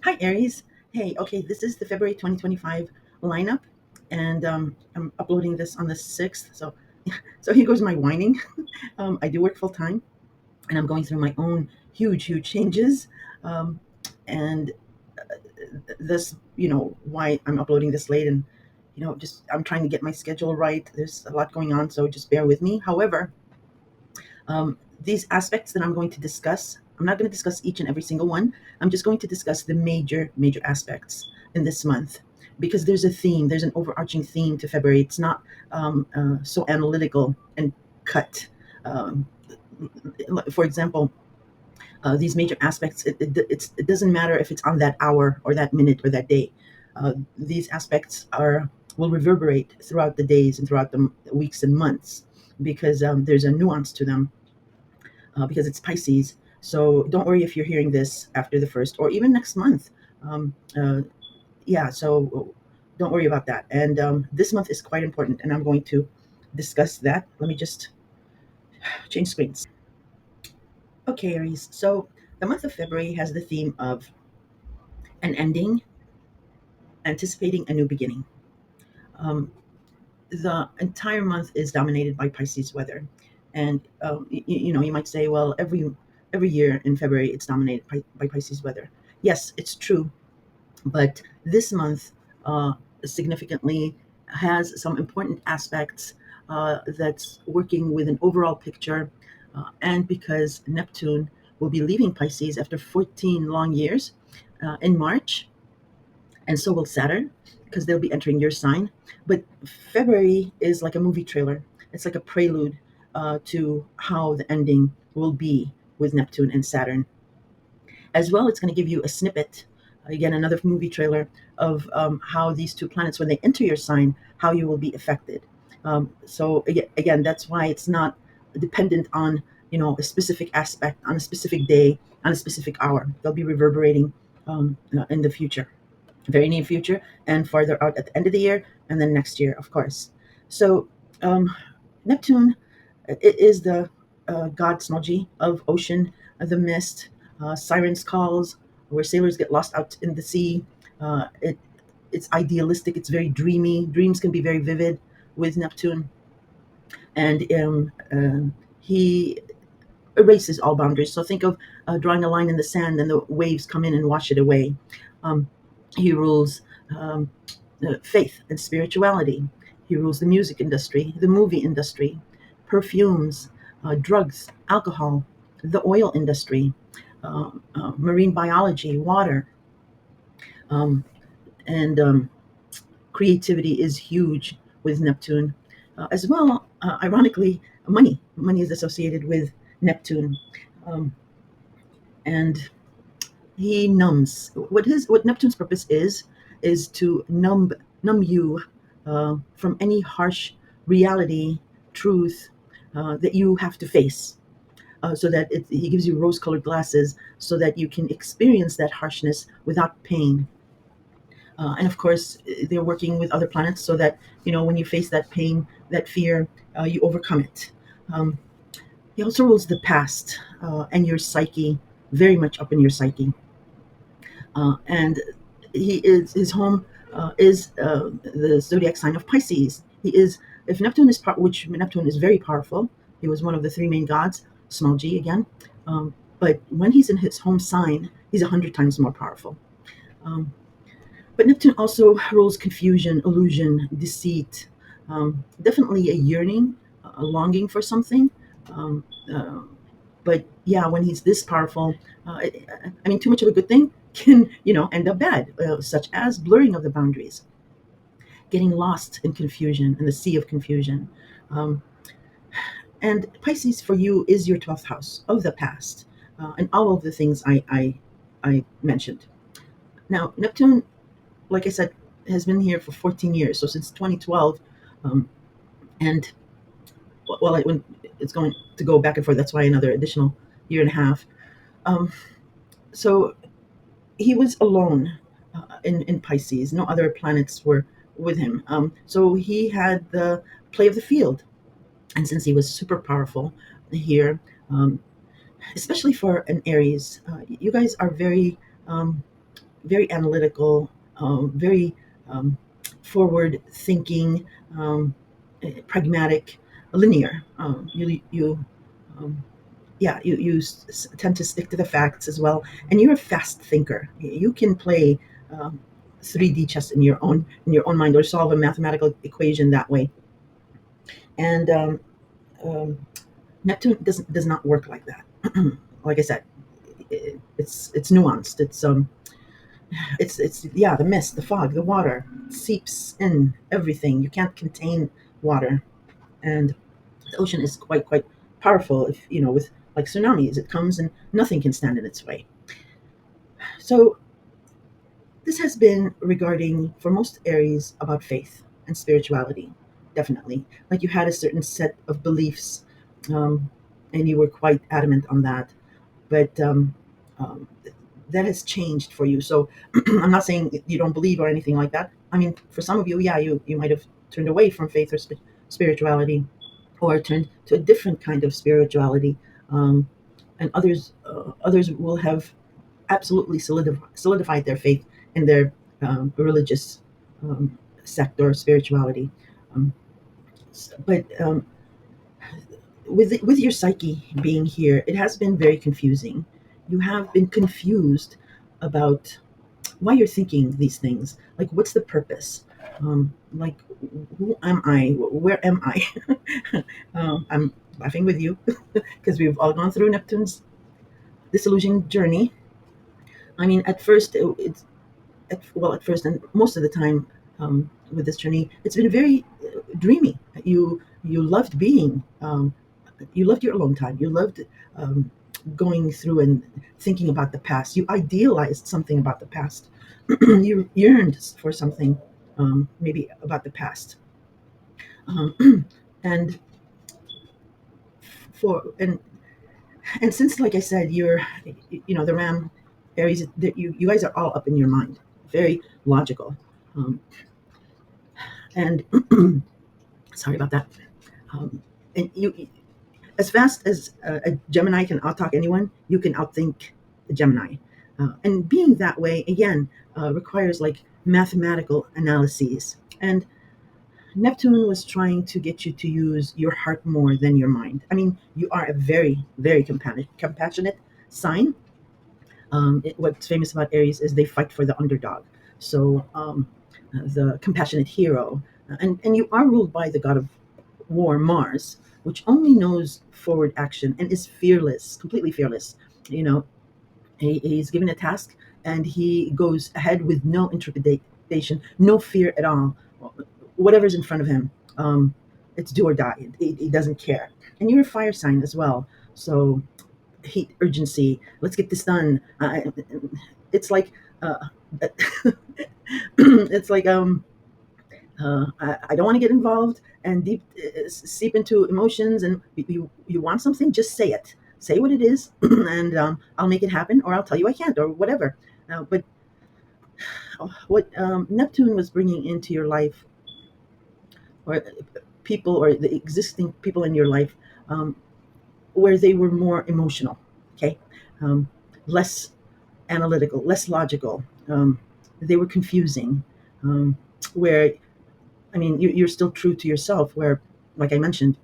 Hi, Aries. Hey, okay, this is the February 2025 lineup, and I'm uploading this on the 6th. So here goes my whining. I do work full time, and I'm going through my own huge changes. Um, and this, why I'm uploading this late, and just I'm trying to get my schedule right. There's a lot going on, so just bear with me. However, these aspects that I'm going to discuss, I'm not going to discuss each and every single one. I'm just going to discuss the major aspects in this month because there's a theme, there's an overarching theme to February. It's not so analytical and cut. Um, for example, these major aspects, it doesn't matter if it's on that hour or that minute or that day. These aspects will reverberate throughout the days and throughout the weeks and months because there's a nuance to them because it's Pisces. So don't worry if you're hearing this after the first or even next month. Um, uh, yeah, so don't worry about that. And this month is quite important, and I'm going to discuss that. Let me just change screens. Okay, Aries. So the month of February has the theme of an ending, anticipating a new beginning. Um, the entire month is dominated by Pisces weather, and you might say, well, every year in February it's dominated by Pisces weather. Yes, it's true, but this month significantly has some important aspects that's working with an overall picture, and because Neptune will be leaving Pisces after 14 long years in March, and so will Saturn because they'll be entering your sign. But February is like a movie trailer. It's like a prelude to how the ending will be with Neptune and Saturn. As well, it's going to give you a snippet, again, another movie trailer of how these two planets, when they enter your sign, how you will be affected. So again, that's why it's not dependent on a specific aspect on a specific day on a specific hour. They'll be reverberating in the future, very near future, and farther out at the end of the year, and then next year, of course. So um, Neptune it is the god Smolgy of ocean, the mist, sirens' calls, where sailors get lost out in the sea. It's idealistic. It's very dreamy. Dreams can be very vivid with Neptune, and he erases all boundaries. So think of drawing a line in the sand, and the waves come in and wash it away. Um, he rules um, faith and spirituality. He rules the music industry, the movie industry, perfumes, drugs, alcohol, the oil industry, marine biology, water, um, and creativity is huge with Neptune. As well, ironically, money. Money is associated with Neptune. Um, and he numbs. What Neptune's purpose is to numb you from any harsh reality, truth that you have to face, so that he gives you rose-colored glasses, so that you can experience that harshness without pain. And of course, they're working with other planets so that when you face that pain, that fear, you overcome it. Um, he also rules the past and your psyche, very much up in your psyche. And his home is the zodiac sign of Pisces. He is if Neptune is which Neptune is very powerful. He was one of the three main gods, small g again. But when he's in his home sign, he's 100 times more powerful. Um, but Neptune also rules confusion, illusion, deceit. Definitely a yearning, a longing for something. Um, uh, but yeah, when he's this powerful, I mean, too much of a good thing can end up bad, such as blurring of the boundaries, getting lost in confusion in the sea of confusion. Um, and Pisces for you is your 12th house of the past, and all of the things I mentioned. Now Neptune, like I said, has been here for 14 years, so since 2012, um, and well, when it's going to go back and forth, that's why another additional year and a half. Um, so he was alone in Pisces. No other planets were with him. So he had the play of the field. And since he was super powerful here, um, especially for an Aries, you guys are very, um, very analytical, very um, forward thinking, pragmatic, linear. Um, yeah, tend to stick to the facts as well, and you're a fast thinker. You can play um, 3D chess in your own mind, or solve a mathematical equation that way. And um, Neptune does not work like that. Like I said, it's nuanced. It's yeah, the mist, the fog, the water seeps in everything. You can't contain water, and the ocean is quite powerful. If you know, with like tsunamis, it comes and nothing can stand in its way. So this has been regarding for most Aries about faith and spirituality, definitely. Like you had a certain set of beliefs, um, and you were quite adamant on that, but um, that has changed for you. So I'm not saying you don't believe or anything like that. I mean, for some of you, yeah, you might have turned away from faith or spirituality, or turned to a different kind of spirituality, um, and others will have absolutely solidified their faith in their religious um, sect or spirituality. Um, but with your psyche being here, it has been very confusing. You have been confused about why you're thinking these things. Like, what's the purpose? Like, who am I? Where am I? I'm laughing with you because we've all gone through Neptune's disillusion journey. I mean, at first, it's at first and most of the time with this journey, it's been very dreamy. You loved being, you loved your alone time. You loved um, going through and thinking about the past. You idealized something about the past. You yearned for something, maybe about the past, and for and since, like I said, you're, you know, the Ram Aries, that you guys are all up in your mind, very logical, um, and sorry about that. Um, and you, as fast as a Gemini can outtalk anyone, you can outthink a Gemini. And being that way again requires like mathematical analyses. And Neptune was trying to get you to use your heart more than your mind. I mean, you are a very compassionate sign. What's famous about Aries is they fight for the underdog. So the compassionate hero, and you are ruled by the god of war, Mars, which only knows forward action and is fearless, completely fearless. You know, he's given a task and he goes ahead with no intrepidation, no fear at all. Whatever's in front of him, it's do or die. He doesn't care. And you're a fire sign as well, so heat, urgency. Let's get this done. It's like uh, it's like I don't want to get involved and deep seep into emotions. And you want something, just say it. Say what it is, and I'll make it happen, or I'll tell you I can't, or whatever. But what Neptune was bringing into your life, or people, or the existing people in your life, um, where they were more emotional, okay, um, less analytical, less logical. They were confusing. Where I mean, you're still true to yourself. Where, like I mentioned,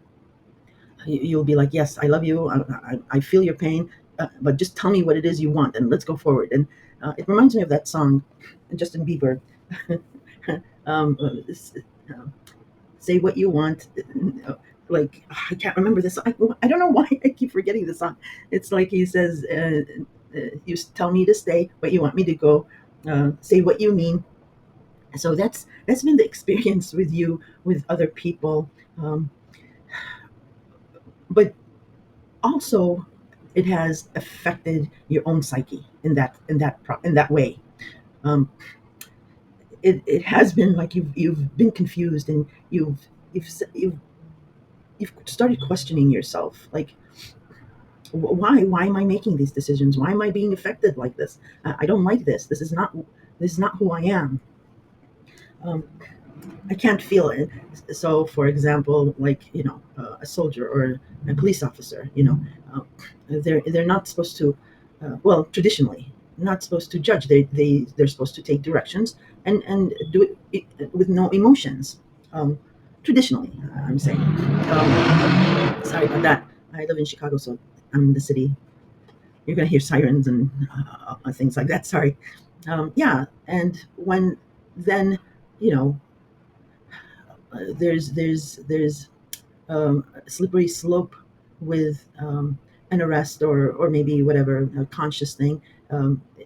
you'll be like, "Yes, I love you. I feel your pain, but just tell me what it is you want, and let's go forward." And it reminds me of that song, Justin Bieber. um, uh, Say what you want. Like, I can't remember this. I don't know why I keep forgetting the song. It's like he says, "You tell me to stay, but you want me to go. Say what you mean." So that's been the experience with you, with other people, um, but also it has affected your own psyche in that way. Um, it has been like you've been confused, and you've you've you've started questioning yourself, like, why am I making these decisions? Why am I being affected like this? I don't like this. This is not who I am. Um, I can't feel it. So, for example, like, you know, a soldier or a police officer, you know, uh, they're not supposed to. Well, traditionally, not supposed to judge. They're supposed to take directions and do it with no emotions. Um, Traditionally, I'm saying. Sorry about that. I live in Chicago, so I'm in the city. You're gonna hear sirens and things like that. Sorry. Yeah, and when then you know there's a slippery slope with an arrest or maybe whatever a conscious thing.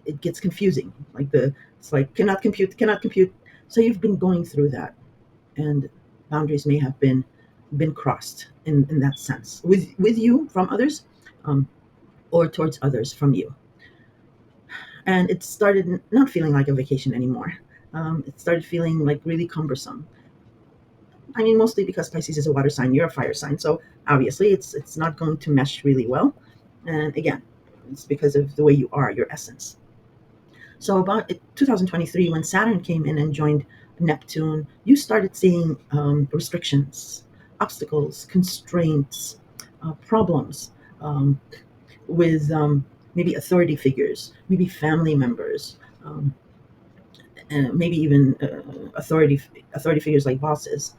It gets confusing. Like it's like cannot compute. So you've been going through that, and boundaries may have been crossed in that sense with you from others, um, or towards others from you. And it started not feeling like a vacation anymore. It started feeling like really cumbersome. I mean, mostly because Pisces is a water sign, you're a fire sign, so obviously it's not going to mesh really well. And again, it's because of the way you are, your essence. So about 2023, when Saturn came in and joined Neptune, you started seeing restrictions, obstacles, constraints, problems um, with maybe authority figures, maybe family members, um, and maybe even authority figures like bosses,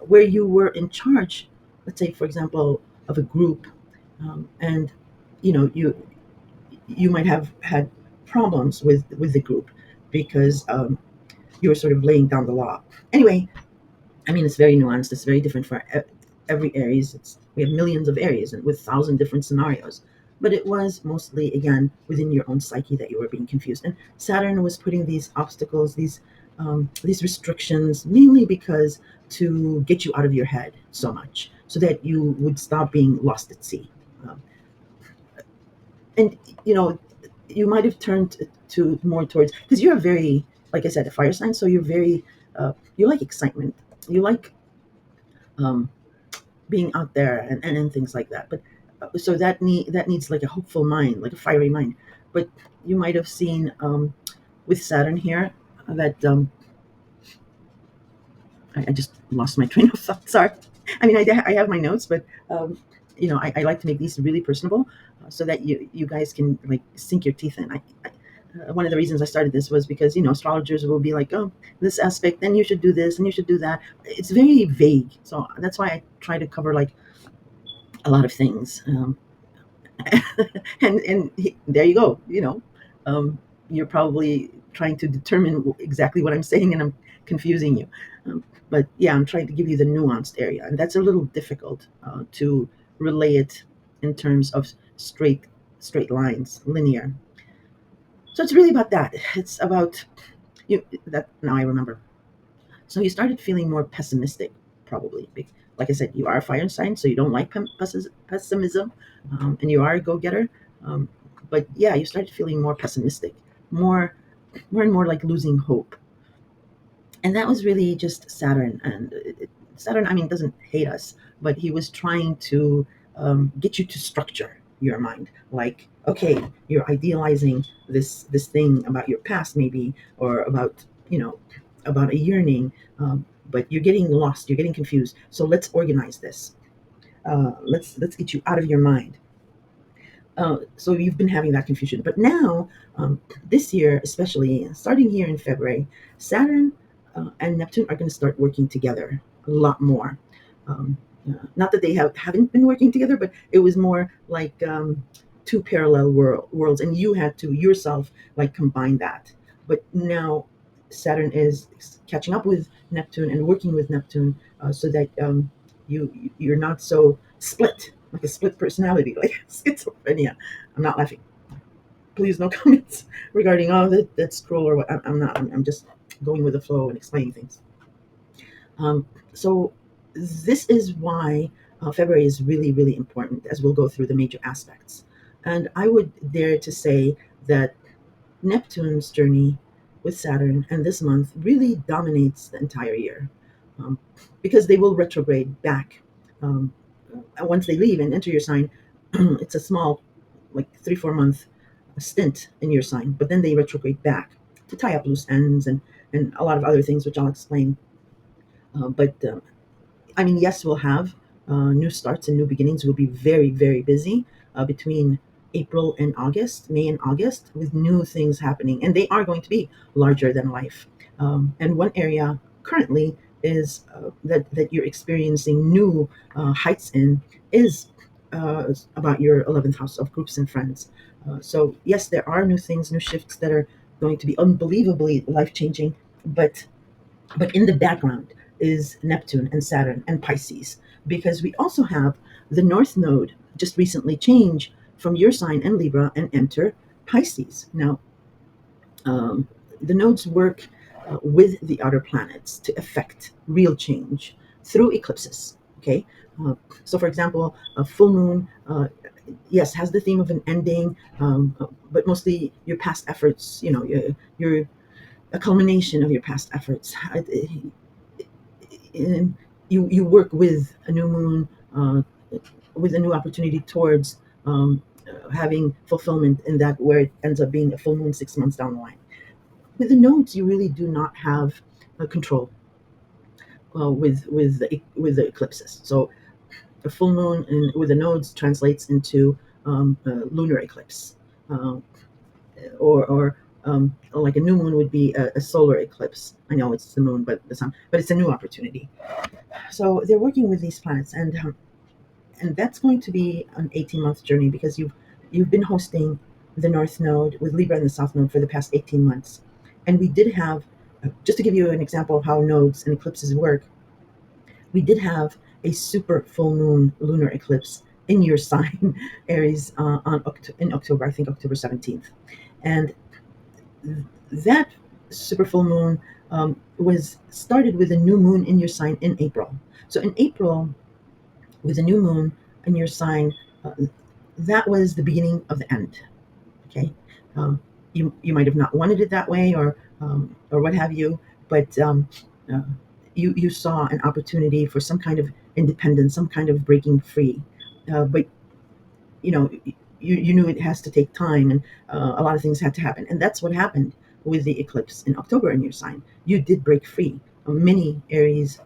where you were in charge. Let's say, for example, of a group, and you might have had problems with the group because you were sort of laying down the law. Anyway, I mean, it's very nuanced. It's very different for every Aries. We have millions of Aries and with 1,000 different scenarios. But it was mostly, again, within your own psyche that you were being confused. And Saturn was putting these obstacles, these restrictions, mainly because to get you out of your head so much, so that you would stop being lost at sea. Um, and you know, you might have turned to more towards because you're a very, like I said, a fire sign. So you're very, you like excitement. You like um, being out there and things like that. But so that needs like a hopeful mind, like a fiery mind. But you might have seen with Saturn here that I just lost my train of thought. Sorry. I mean, I have my notes, but I like to make these really personable so that you guys can like sink your teeth in. One of the reasons I started this was because astrologers will be like, oh, this aspect, then you should do this and you should do that. It's very vague, so that's why I try to cover like a lot of things. There you go. You're probably trying to determine exactly what I'm saying, and I'm confusing you. But yeah, I'm trying to give you the nuanced area, and that's a little difficult to relay it in terms of straight lines, linear. So it's really about that. It's about you. That now I remember. So you started feeling more pessimistic, probably. Like I said, you are a fire sign, so you don't like pessimism, and you are a go-getter. Um, but yeah, you started feeling more pessimistic, more, more and more like losing hope. And that was really just Saturn. And Saturn, I mean, doesn't hate us, but he was trying to get you to structure your mind. Like, okay, you're idealizing this thing about your past, maybe, or about about a yearning, but you're getting lost, you're getting confused. So let's organize this. Let's get you out of your mind. So you've been having that confusion, but now this year, especially starting here in February, Saturn and Neptune are going to start working together a lot more. Um, Not that they haven't been working together, but it was more like two parallel worlds, and you had to yourself like combine that. But now Saturn is catching up with Neptune and working with Neptune, so that you're not so split, like a split personality, like schizophrenia. I'm not laughing. Please, no comments regarding that's cruel or what. I'm not. I'm just going with the flow and explaining things. So this is why February is really, really important as we'll go through the major aspects. And I would dare to say that Neptune's journey with Saturn and this month really dominates the entire year, um, because they will retrograde back. Once they leave and enter your sign, it's a small, like 3-4 month stint in your sign, but then they retrograde back to tie up loose ends and a lot of other things, which I'll explain. But I mean, yes, we'll have new starts and new beginnings. We'll be very, very busy between. April and August, May and August, with new things happening, and they are going to be larger than life. And one area currently is that you're experiencing new heights in is about your 11th house of groups and friends. So yes, there are new things, new shifts that are going to be unbelievably life changing, but in the background is Neptune and Saturn and Pisces, because we also have the North Node just recently change from your sign and Libra and enter Pisces. Now, um, the nodes work with the outer planets to affect real change through eclipses. Okay, uh, so for example, a full moon, yes, has the theme of an ending, but mostly your past efforts. Your a culmination of your past efforts. And you work with a new moon, with a new opportunity towards having fulfillment in that, where it ends up being a full moon 6 months down the line. With the nodes, you really do not have control with the eclipses. So a full moon with the nodes translates into lunar eclipse, uh, or like a new moon would be a solar eclipse. I know it's the moon, but the sun, but it's a new opportunity. So they're working with these planets, and that's going to be an 18-month journey, because you've been hosting the North Node with Libra and the South Node for the past 18 months. And we did have, just to give you an example of how nodes and eclipses work, we did have a super full moon lunar eclipse in your sign, Aries, in October, I think October 17th. And that super full moon was started with a new moon in your sign in April. So in April, with a new moon in your sign, uh, that was the beginning of the end. Okay, you might have not wanted it that way, or what have you, but uh, you saw an opportunity for some kind of independence, some kind of breaking free. But you know you knew it has to take time, and a lot of things had to happen, and that's what happened with the eclipse in October in your sign. You did break free. Many Aries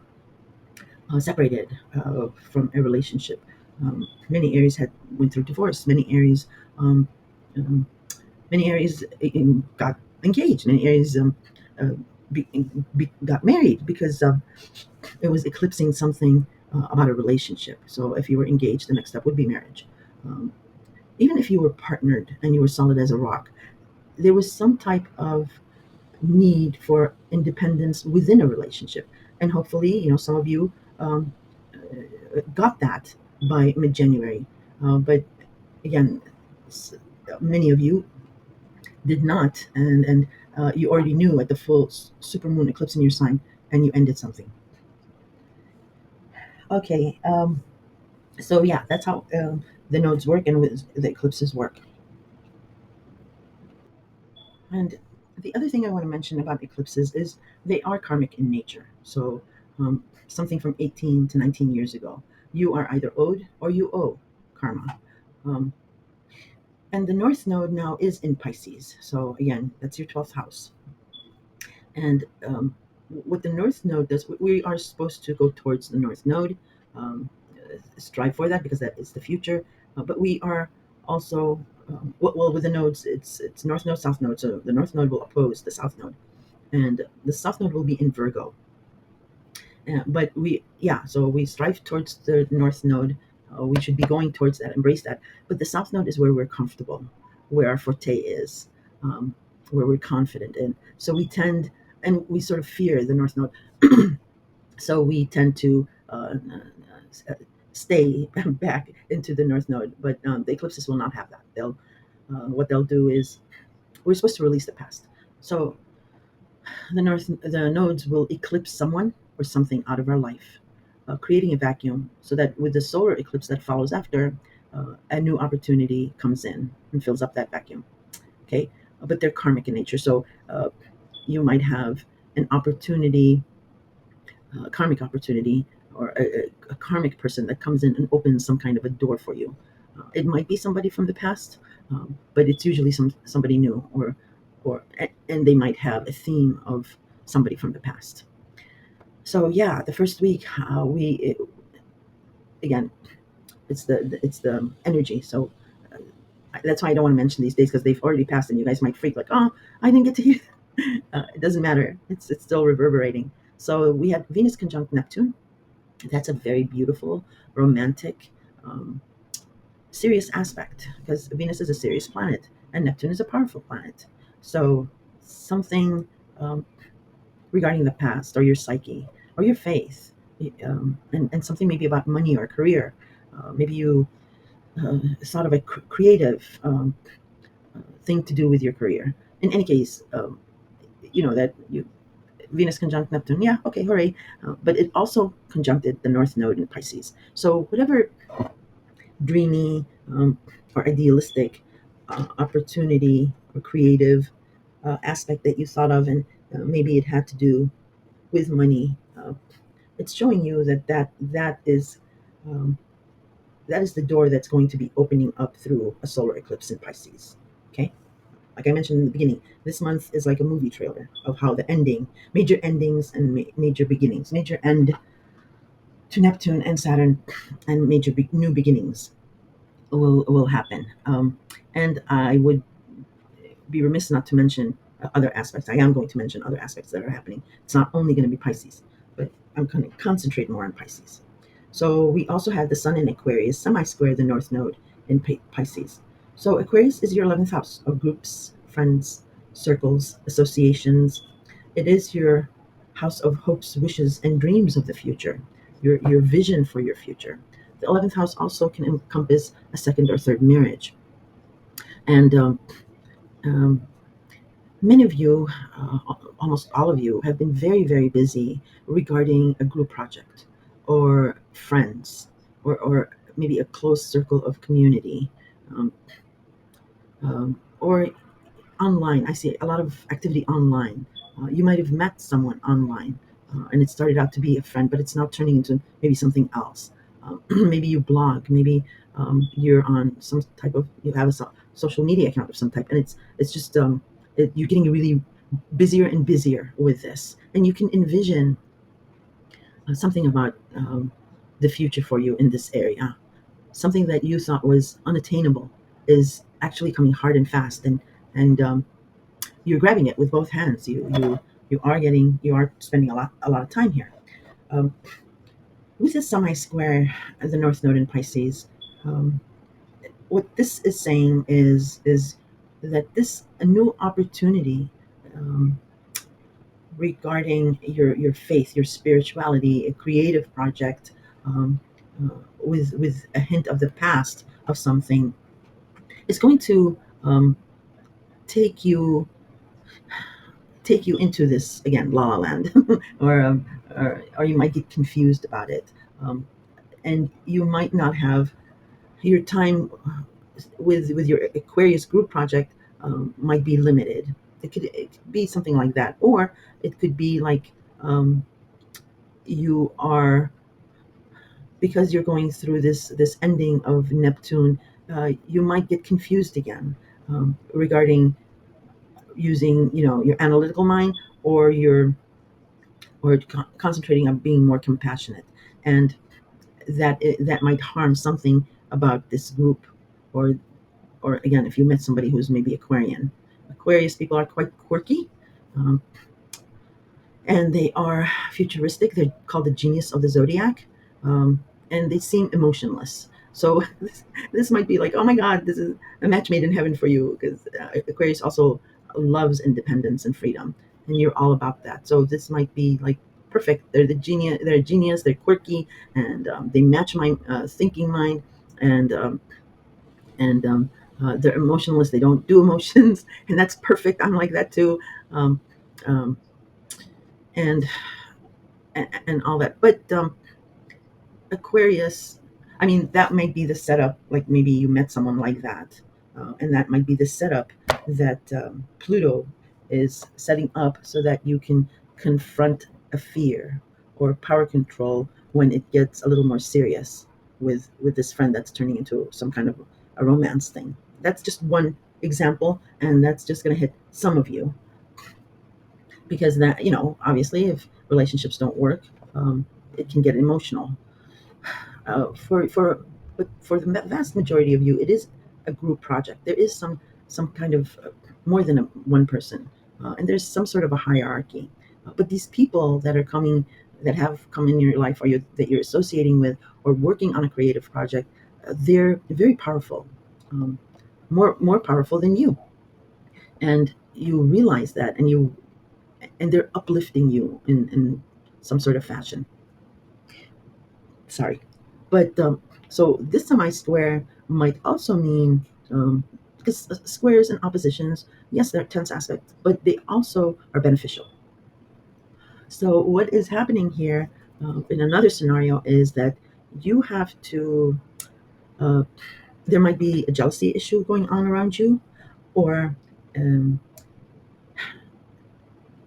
separated from a relationship. Many Aries had went through divorce. Um, um, many Aries got engaged. Many Aries uh, got married, because it was eclipsing something about a relationship. So if you were engaged, the next step would be marriage. Um, Even if you were partnered and you were solid as a rock, there was some type of need for independence within a relationship. And hopefully, some of you um, got that by mid-January. But again, many of you did not, and you already knew at the full super moon eclipse in your sign, and you ended something. Okay, so yeah, that's how the nodes work and the eclipses work. And the other thing I want to mention about eclipses is they are karmic in nature. So something from 18 to 19 years ago, you are either owed or you owe karma. Um, and the North Node now is in Pisces. So again, that's your 12th house. And what the North Node does, we are supposed to go towards the North Node, um, strive for that, because that is the future. But we are also, well, with the nodes, it's North Node, South Node. So the North Node will oppose the South Node, and the South Node will be in Virgo. But so we strive towards the North Node. We should be going towards that, embrace that. But the South Node is where we're comfortable, where our forte is, um, where we're confident in. So we tend, and we sort of fear the North Node. So we tend to stay back into the North Node. But the eclipses will not have that. What they'll do is, we're supposed to release the past. So the nodes will eclipse someone or something out of our life, creating a vacuum, so that with the solar eclipse that follows after, a new opportunity comes in and fills up that vacuum. Okay, but they're karmic in nature. So you might have an opportunity, a karmic opportunity, or a karmic person that comes in and opens some kind of a door for you. It might be somebody from the past, but it's usually somebody new, and they might have a theme of somebody from the past. So yeah, the first week, again, it's the energy. So That's why I don't want to mention these days because they've already passed, and you guys might freak like, oh, I didn't get to hear. It doesn't matter. It's still reverberating. So we had Venus conjunct Neptune. That's a very beautiful, romantic, um, serious aspect because Venus is a serious planet and Neptune is a powerful planet. So something um, regarding the past or your psyche or your faith, and something maybe about money or career. Maybe you thought of a creative thing to do with your career. In any case, that you Venus conjunct Neptune. Yeah, okay, hooray! But it also conjuncted the North Node in Pisces. So whatever dreamy or idealistic opportunity or creative aspect that you thought of, and maybe it had to do with money. It's showing you um, that is the door that's going to be opening up through a solar eclipse in Pisces. Okay, like I mentioned in the beginning, this month is like a movie trailer of how the ending, major endings and major beginnings, major end to Neptune and Saturn, and major new beginnings will happen. And I would be remiss not to mention other aspects. I am going to mention other aspects that are happening. It's not only going to be Pisces, but I'm going to concentrate more on Pisces. So we also have the Sun in Aquarius, semi-square the North Node in Pisces. So Aquarius is your 11th house of groups, friends, circles, associations. It is your house of hopes, wishes, and dreams of the future, your vision for your future. The 11th house also can encompass a second or third marriage. And um, many of you, almost all of you, have been very, very busy regarding a group project or friends or maybe a close circle of community, um, or online. I see a lot of activity online. You might have met someone online, and it started out to be a friend, but it's now turning into maybe something else. Maybe you blog, maybe you're on some type of you have a social media account of some type, and it's just you're getting really busier and busier with this, and you can envision something about the future for you in this area. Something that you thought was unattainable is actually coming hard and fast, and you're grabbing it with both hands. You are spending a lot of time here. Um, with the semi-square, the North Node in Pisces, um, what this is saying is that this a new opportunity um, regarding your faith, your spirituality, a creative project um, with a hint of the past of something is going to take you take you into this again, La La Land, or you might get confused about it, and you might not have your time with your Aquarius group project might be limited. It could be something like that, or it could be like you are because you're going through this ending of Neptune. You might get confused again regarding using your analytical mind or your or concentrating on being more compassionate, and that might harm something about this group, or again, if you met somebody who's maybe Aquarius people are quite quirky, um, and they are futuristic. They're called the genius of the zodiac, and they seem emotionless. So this might be like, oh my God, this is a match made in heaven for you, because Aquarius also loves independence and freedom, and you're all about that. So this might be like perfect. They're the genius. They're a genius. They're quirky, and they match my thinking mind, and they're emotionless. They don't do emotions, and that's perfect. I'm like that too. Um, um, and and all that. But Aquarius, I mean, that might be the setup. Like maybe you met someone like that, and that might be the setup that Pluto is setting up so that you can confront a fear or power control when it gets a little more serious with this friend that's turning into some kind of a romance thing. That's just one example, and that's just going to hit some of you because that obviously if relationships don't work, it can get emotional. For but for the vast majority of you, it is. a group project. There is some kind of more than one person, and there's some sort of a hierarchy. But these people that are coming, that have come in your life, or that you're associating with, or working on a creative project, they're very powerful, um, more powerful than you, and you realize that, and they're uplifting you in some sort of fashion. Sorry, but so this semi square might also mean, because squares and oppositions, yes, they're tense aspects, but they also are beneficial. So what is happening here, in another scenario, is that you have to, uh, there might be a jealousy issue going on around you, or um,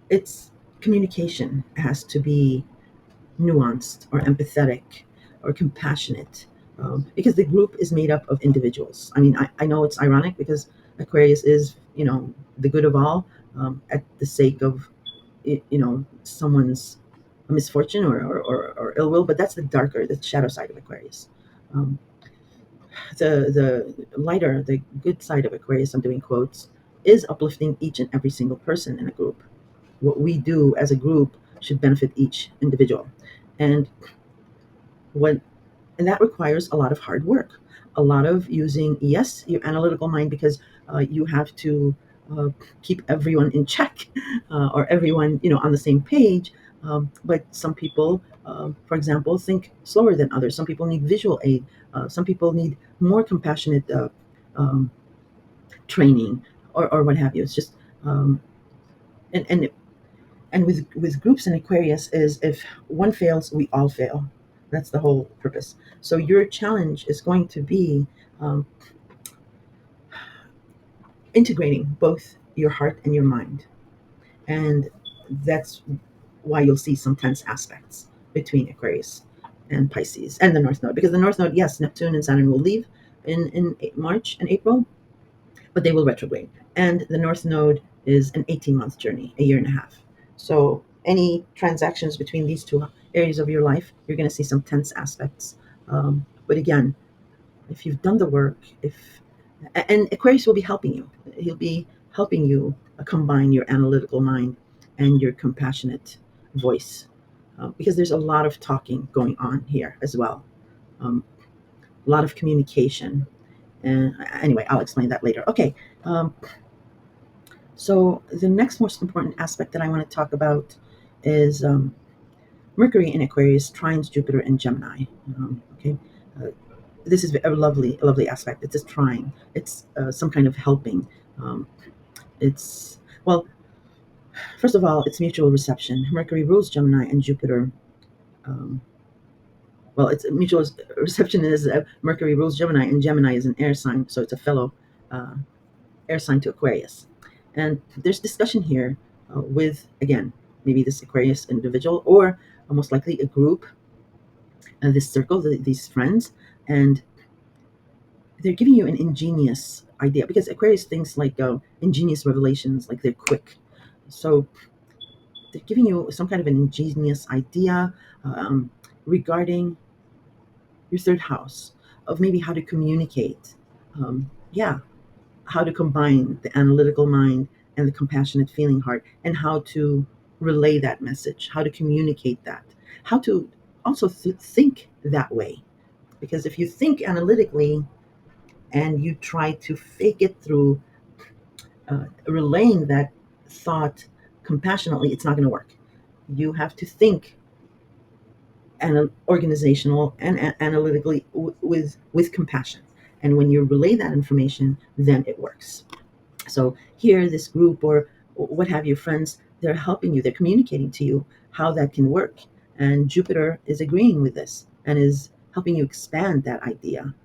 it's communication has to be nuanced or empathetic or compassionate, because the group is made up of individuals. I mean, I know it's ironic because Aquarius is, the good of all, at the sake of, someone's misfortune or ill will, but that's the shadow side of Aquarius. Um, the lighter, the good side of Aquarius, I'm doing quotes, is uplifting each and every single person in a group. What we do as a group should benefit each individual. And what and that requires a lot of hard work, a lot of using, yes, your analytical mind, because you have to uh, keep everyone in check, or everyone, on the same page. But some people, for example, think slower than others. Some people need visual aid. Some people need more compassionate um, training, or what have you. It's just, um, and with groups in Aquarius, is if one fails, we all fail. That's the whole purpose. So your challenge is going to be, um, integrating both your heart and your mind, and that's why you'll see some tense aspects between Aquarius and Pisces and the North Node, because the North Node, yes, Neptune and Saturn will leave in March and April, but they will retrograde. And the North Node is an 18-month journey, a year and a half. So any transactions between these two areas of your life, you're going to see some tense aspects. But again, if you've done the work, if and Aquarius will be helping you. He'll be helping you combine your analytical mind and your compassionate voice, because there's a lot of talking going on here as well, a lot of communication. And anyway, I'll explain that later. Okay, um, so the next most important aspect that I want to talk about is, Mercury in Aquarius trines Jupiter in Gemini. Okay, uh, this is a lovely aspect. It's a trine. It's some kind of helping. Um, it's well, first of all, it's mutual reception. Mercury rules Gemini, and Jupiter. Um, well, it's mutual reception is, Mercury rules Gemini, and Gemini is an air sign, so it's a fellow uh, air sign to Aquarius. And there's discussion here, with, again, maybe this Aquarius individual, or most likely a group, this circle, these friends, and they're giving you an ingenious idea, because Aquarius thinks like, ingenious revelations, like they're quick. So they're giving you some kind of an ingenious idea, um, regarding your third house, of maybe how to communicate. Yeah, how to combine the analytical mind and the compassionate feeling heart, and how to relay that message, how to communicate that, how to also think that way. Because if you think analytically and you try to fake it through, relaying that thought compassionately, it's not going to work. You have to think organizational and analytically, with compassion. And when you relay that information, then it works. So here, this group, or what have you, friends, they're helping you, they're communicating to you how that can work. And Jupiter is agreeing with this and is helping you expand that idea,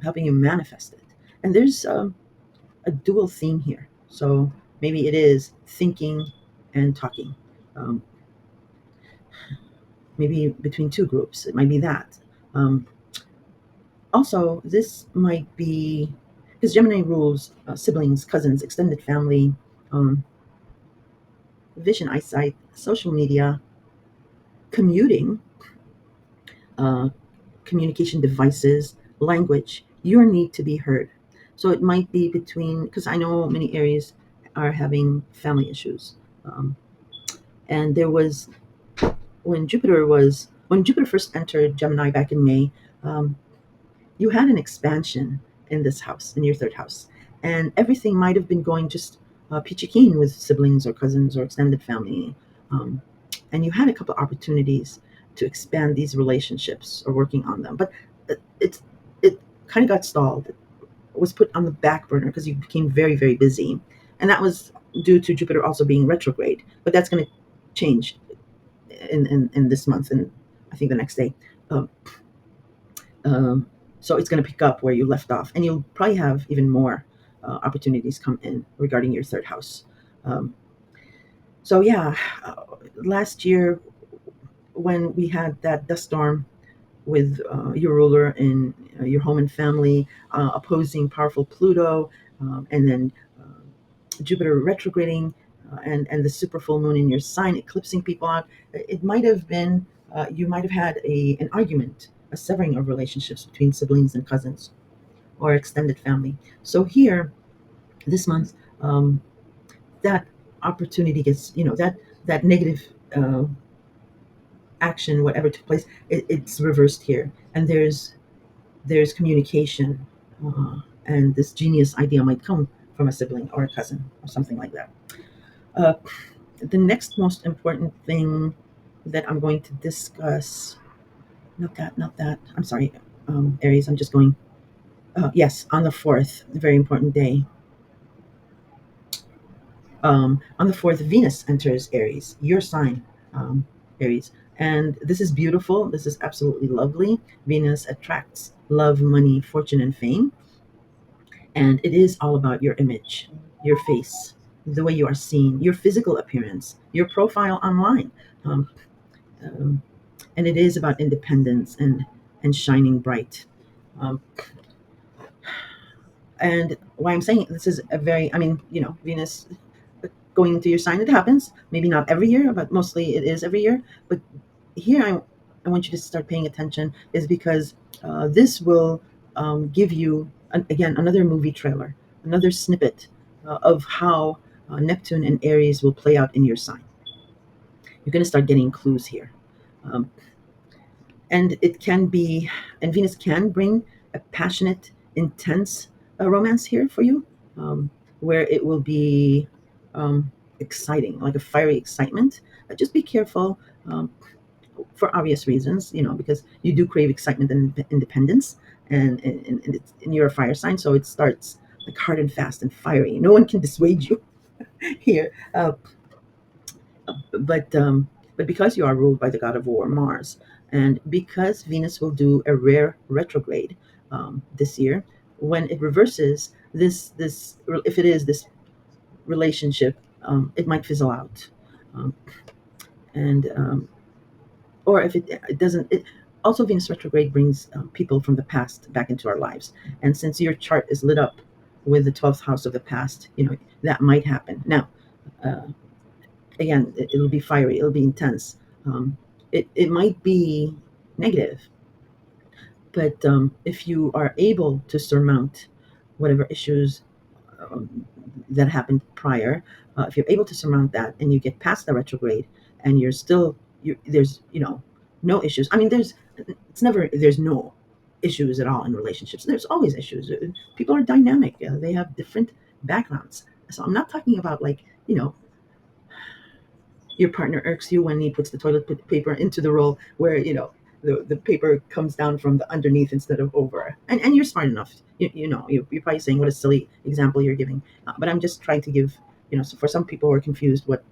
helping you manifest it. And there's, a dual theme here. So maybe it is thinking and talking. Um, Maybe between two groups, it might be that. Um, Also, this might be because Gemini rules, siblings, cousins, extended family, um, vision, eyesight, social media, commuting, uh, communication devices, language, your need to be heard. So it might be between, because I know many Aries are having family issues. Um, and there was, when Jupiter first entered Gemini back in May, um, you had an expansion in this house, in your third house, and everything might have been going just peachy keen with siblings or cousins or extended family, um, and you had a couple opportunities to expand these relationships or working on them, but it kind of got stalled. It was put on the back burner because you became very very busy, and that was due to Jupiter also being retrograde. But that's going to change in this month, and I think the next day. Um, um, so it's going to pick up where you left off, and you'll probably have even more opportunities come in regarding your third house. Um, so yeah, uh, last year when we had that dust storm with your ruler in your home and family opposing powerful Pluto, and then Jupiter retrograding, and the super full moon in your sign eclipsing people out. It might have been you might have had an argument, a severing of relationships between siblings and cousins or extended family. So here, this month, um, that opportunity gets, that negative uh, action, whatever took place, it's reversed here, and there's communication, and this genius idea might come from a sibling or a cousin or something like that. Uh, the next most important thing that I'm going to discuss, not that, I'm sorry, Aries, I'm just going, yes, on the 4th, a very important day. On the 4th, Venus enters Aries, your sign, Aries. And this is beautiful. This is absolutely lovely. Venus attracts love, money, fortune, and fame. And it is all about your image, your face, the way you are seen, your physical appearance, your profile online. Um, um, and it is about independence and shining bright. Um, and why I'm saying this is a very, I mean, Venus going into your sign, it happens. Maybe not every year, but mostly it is every year. But here, I want you to start paying attention, is because this will give you, again, another movie trailer, another snippet of how Neptune and Aries will play out in your sign. You're going to start getting clues here. Um, and it can be, and Venus can bring a passionate, intense romance here for you, where it will be exciting, like a fiery excitement. Just be careful, um, for obvious reasons, because you do crave excitement and independence, and you're a fire sign, so it starts like hard and fast and fiery. No one can dissuade you here. But because you are ruled by the god of war, Mars, and because Venus will do a rare retrograde this year, when it reverses this, if it is this relationship, it might fizzle out, um, and or if it doesn't. Also, Venus retrograde brings people from the past back into our lives, and since your chart is lit up with the 12th house of the past, that might happen now. Uh, Again, it'll be fiery, it'll be intense. It might be negative, but if you are able to surmount whatever issues um, that happened prior, if you're able to surmount that and you get past the retrograde, and you're still, there's no issues. I mean, there's no issues at all in relationships. There's always issues. People are dynamic. They have different backgrounds. So I'm not talking about, like, your partner irks you when he puts the toilet paper into the roll where the paper comes down from the underneath instead of over, and you're smart enough, you're probably saying what a silly example you're giving, but I'm just trying to give, so for some people who are confused what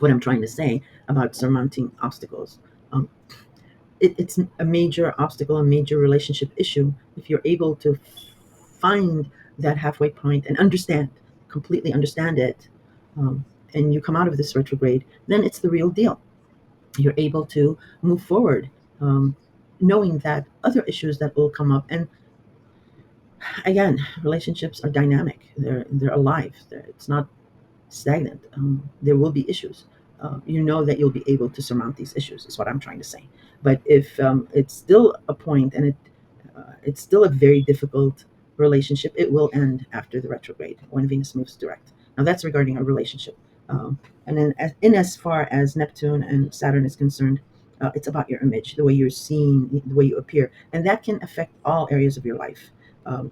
I'm trying to say about surmounting obstacles. It's a major obstacle, a major relationship issue, if you're able to find that halfway point and completely understand it, and you come out of this retrograde, then it's the real deal. You're able to move forward, um, knowing that other issues that will come up, and again, relationships are dynamic. They're alive. It's not stagnant. There will be issues. You know that you'll be able to surmount these issues, is what I'm trying to say. But if it's still a point, and it's still a very difficult relationship, it will end after the retrograde when Venus moves direct. Now that's regarding a relationship. And then in as far as Neptune and Saturn is concerned, it's about your image, the way you're seen, the way you appear, and that can affect all areas of your life,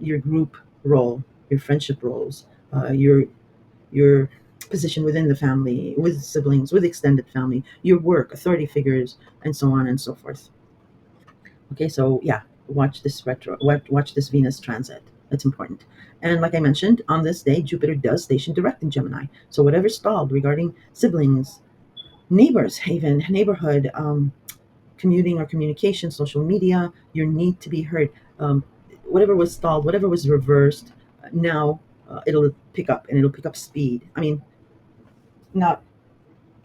your group role, your friendship roles, your position within the family, with siblings, with extended family, your work, authority figures, and so on and so forth. Okay, so yeah, watch this Venus transit. It's important. And like I mentioned, on this day, Jupiter does station direct in Gemini. So whatever stalled regarding siblings, neighbors, even neighborhood, commuting or communication, social media, your need to be heard, whatever was stalled, whatever was reversed, now it'll pick up, and it'll pick up speed. I mean, not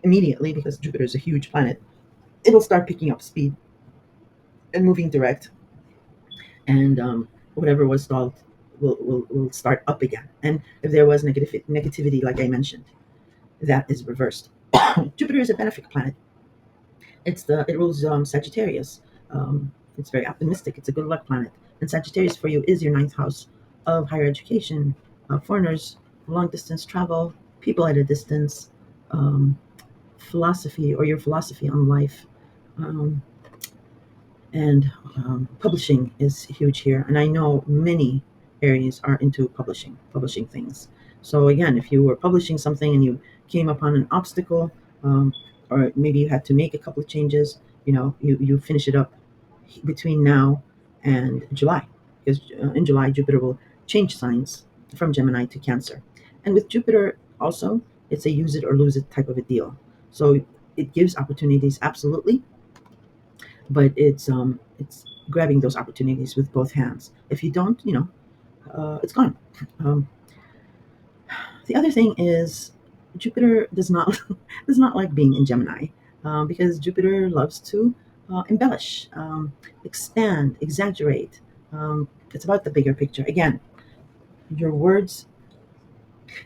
immediately because Jupiter is a huge planet. It'll start picking up speed and moving direct, and whatever was stalled will start up again. And if there was negativity, like I mentioned, that is reversed. Jupiter is a benefic planet. It rules Sagittarius. It's very optimistic. It's a good luck planet. And Sagittarius for you is your ninth house of higher education, foreigners, long distance travel, people at a distance, um, philosophy or your philosophy on life. Um, and publishing is huge here. And I know many Aries are into publishing things. So again, if you were publishing something and you came upon an obstacle, um, or maybe you had to make a couple of changes, you finish it up between now and July, because in July Jupiter will change signs from Gemini to Cancer, and with Jupiter also, it's a use it or lose it type of a deal. So it gives opportunities, absolutely, but it's grabbing those opportunities with both hands. If you don't, it's gone. Um, the other thing is Jupiter does not does not like being in Gemini, because Jupiter loves to embellish, expand, exaggerate. It's about the bigger picture. Again, your words,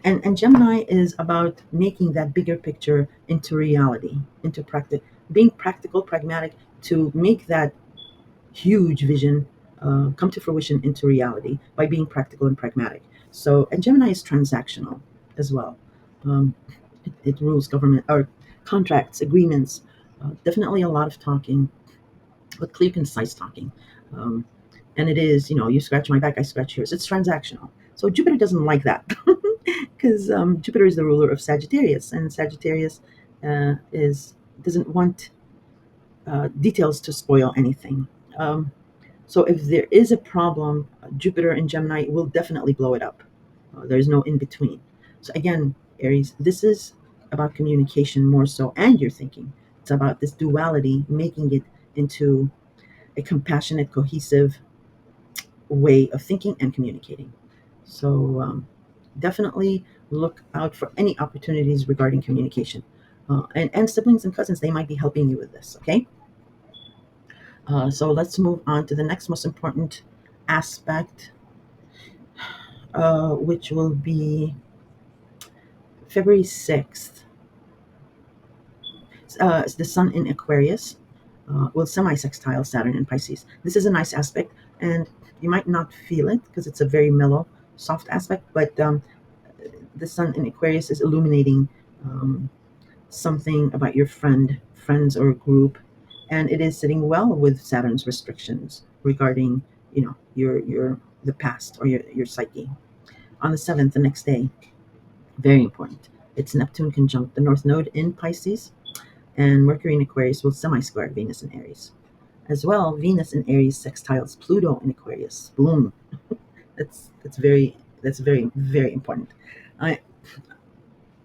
and Gemini is about making that bigger picture into reality, into practice, being practical, pragmatic, to make that huge vision come to fruition into reality by being practical and pragmatic. So, and Gemini is transactional as well. It rules government or contracts, agreements. Definitely a lot of talking, but clear, concise talking. Um, and it is, you scratch my back, I scratch yours. It's transactional. So Jupiter doesn't like that because Jupiter is the ruler of Sagittarius, and Sagittarius is doesn't want details to spoil anything. So if there is a problem, Jupiter in Gemini will definitely blow it up. There's no in between. So again, Aries, this is about communication more so, and your thinking. It's about this duality, making it into a compassionate, cohesive way of thinking and communicating. So definitely look out for any opportunities regarding communication. And siblings and cousins, they might be helping you with this, okay? So let's move on to the next most important aspect, which will be February 6th. It's the Sun in Aquarius will semi-sextile Saturn in Pisces. This is a nice aspect, and you might not feel it because it's a very mellow, soft aspect, but the Sun in Aquarius is illuminating something about your friends or group, and it is sitting well with Saturn's restrictions regarding, your the past or your psyche. On the 7th, the next day, very important. It's Neptune conjunct the North Node in Pisces, and Mercury in Aquarius will semi-square Venus in Aries. As well, Venus in Aries sextiles Pluto in Aquarius. Boom. That's very very important. I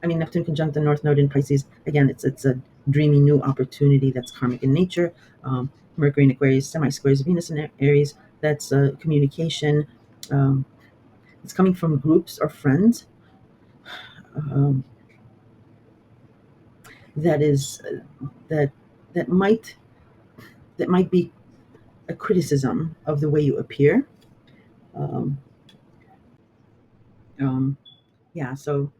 I mean, Neptune conjunct the North Node in Pisces. Again, it's a dreamy new opportunity that's karmic in nature. Mercury in Aquarius semi-squares Venus in Aries. That's communication. Um, it's coming from groups or friends. Um, that is that that might be a criticism of the way you appear. Um, um, yeah. So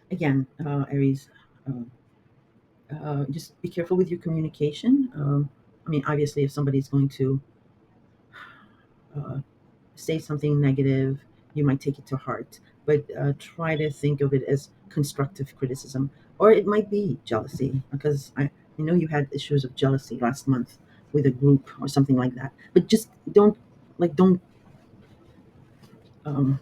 again, Aries, just be careful with your communication. I mean, obviously, if somebody's going to uh, say something negative, you might take it to heart, but try to think of it as constructive criticism. Or it might be jealousy, because I know you had issues of jealousy last month with a group or something like that. But just don't um,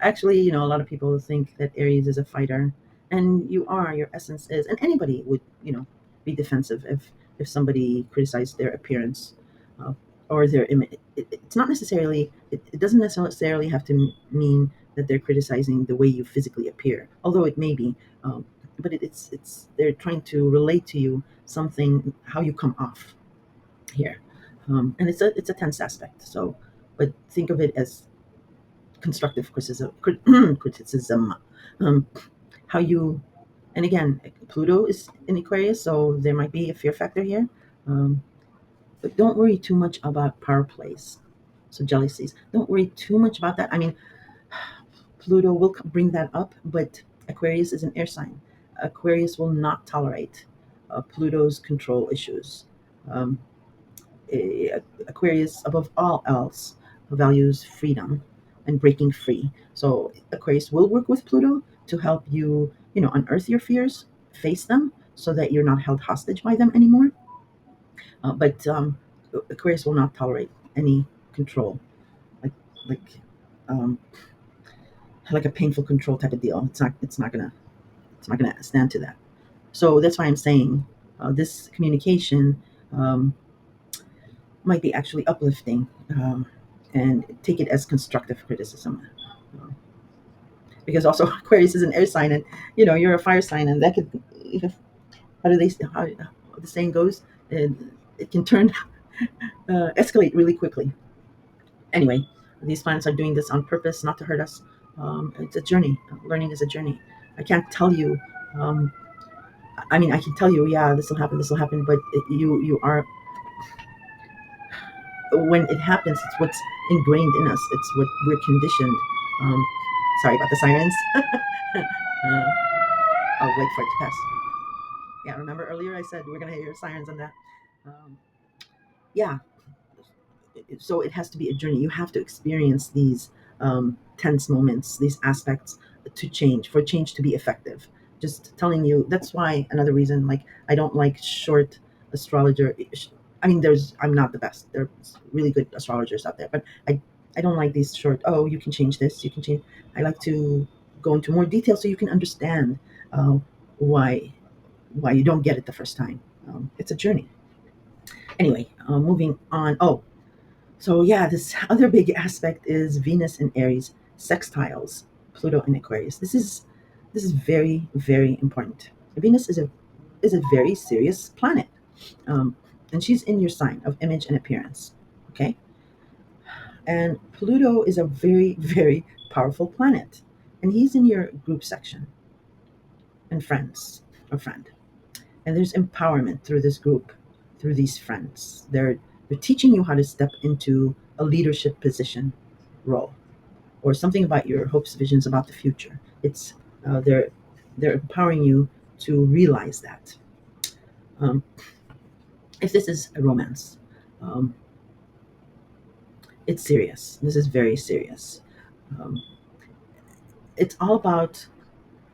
actually, a lot of people think that Aries is a fighter, and you are. Your essence is, and anybody would, be defensive if somebody criticized their appearance, uh, or their image. It's not necessarily. It doesn't necessarily have to mean that they're criticizing the way you physically appear, although it may be. Um, but it's they're trying to relate to you something, how you come off here, and it's a tense aspect. So, but think of it as constructive criticism. Criticism. Um, how you, and again, Pluto is in Aquarius, so there might be a fear factor here. Um, but don't worry too much about power plays. So jealousies. Don't worry too much about that. I mean, Pluto will bring that up, but Aquarius is an air sign. Aquarius will not tolerate Pluto's control issues. Um, Aquarius, above all else, values freedom and breaking free. So Aquarius will work with Pluto to help you, unearth your fears, face them, so that you're not held hostage by them anymore. But Aquarius will not tolerate any control, like like um, like a painful control type of deal. It's not gonna stand to that. So that's why I'm saying this communication. Might be actually uplifting, and take it as constructive criticism. Uh, because also Aquarius is an air sign, and you're a fire sign, and that could, how do they how the saying goes, it can turn escalate really quickly. Anyway, these planets are doing this on purpose, not to hurt us. It's a journey. Learning is a journey. I can't tell you. Um, I mean, I can tell you, yeah, this will happen, but you are, when it happens, it's what's ingrained in us. It's what we're conditioned. Um, Sorry about the sirens. I'll wait for it to pass. Yeah, remember earlier I said we're gonna hear sirens on that. Um, yeah, so it has to be a journey. You have to experience these tense moments, these aspects, to change, for change to be effective. Just telling you, that's why another reason, like, I don't like short astrologer. I mean, I'm not the best. There's really good astrologers out there, but I don't like these short, oh, you can change this, you can change. I like to go into more detail so you can understand uh, why why you don't get it the first time. It's a journey. Anyway, moving on. Oh, so yeah, this other big aspect is Venus in Aries sextiles Pluto in Aquarius. This is very, very important. Venus is a very serious planet, um, and she's in your sign of image and appearance. Okay, and Pluto is a very, very powerful planet, and he's in your group section and friends, or friend. And there's empowerment through this group, through these friends. They're teaching you how to step into a leadership position, role, or something about your hopes, visions about the future. It's they're empowering you to realize that. um, if this is a romance, um, it's serious. This is very serious. um, it's all about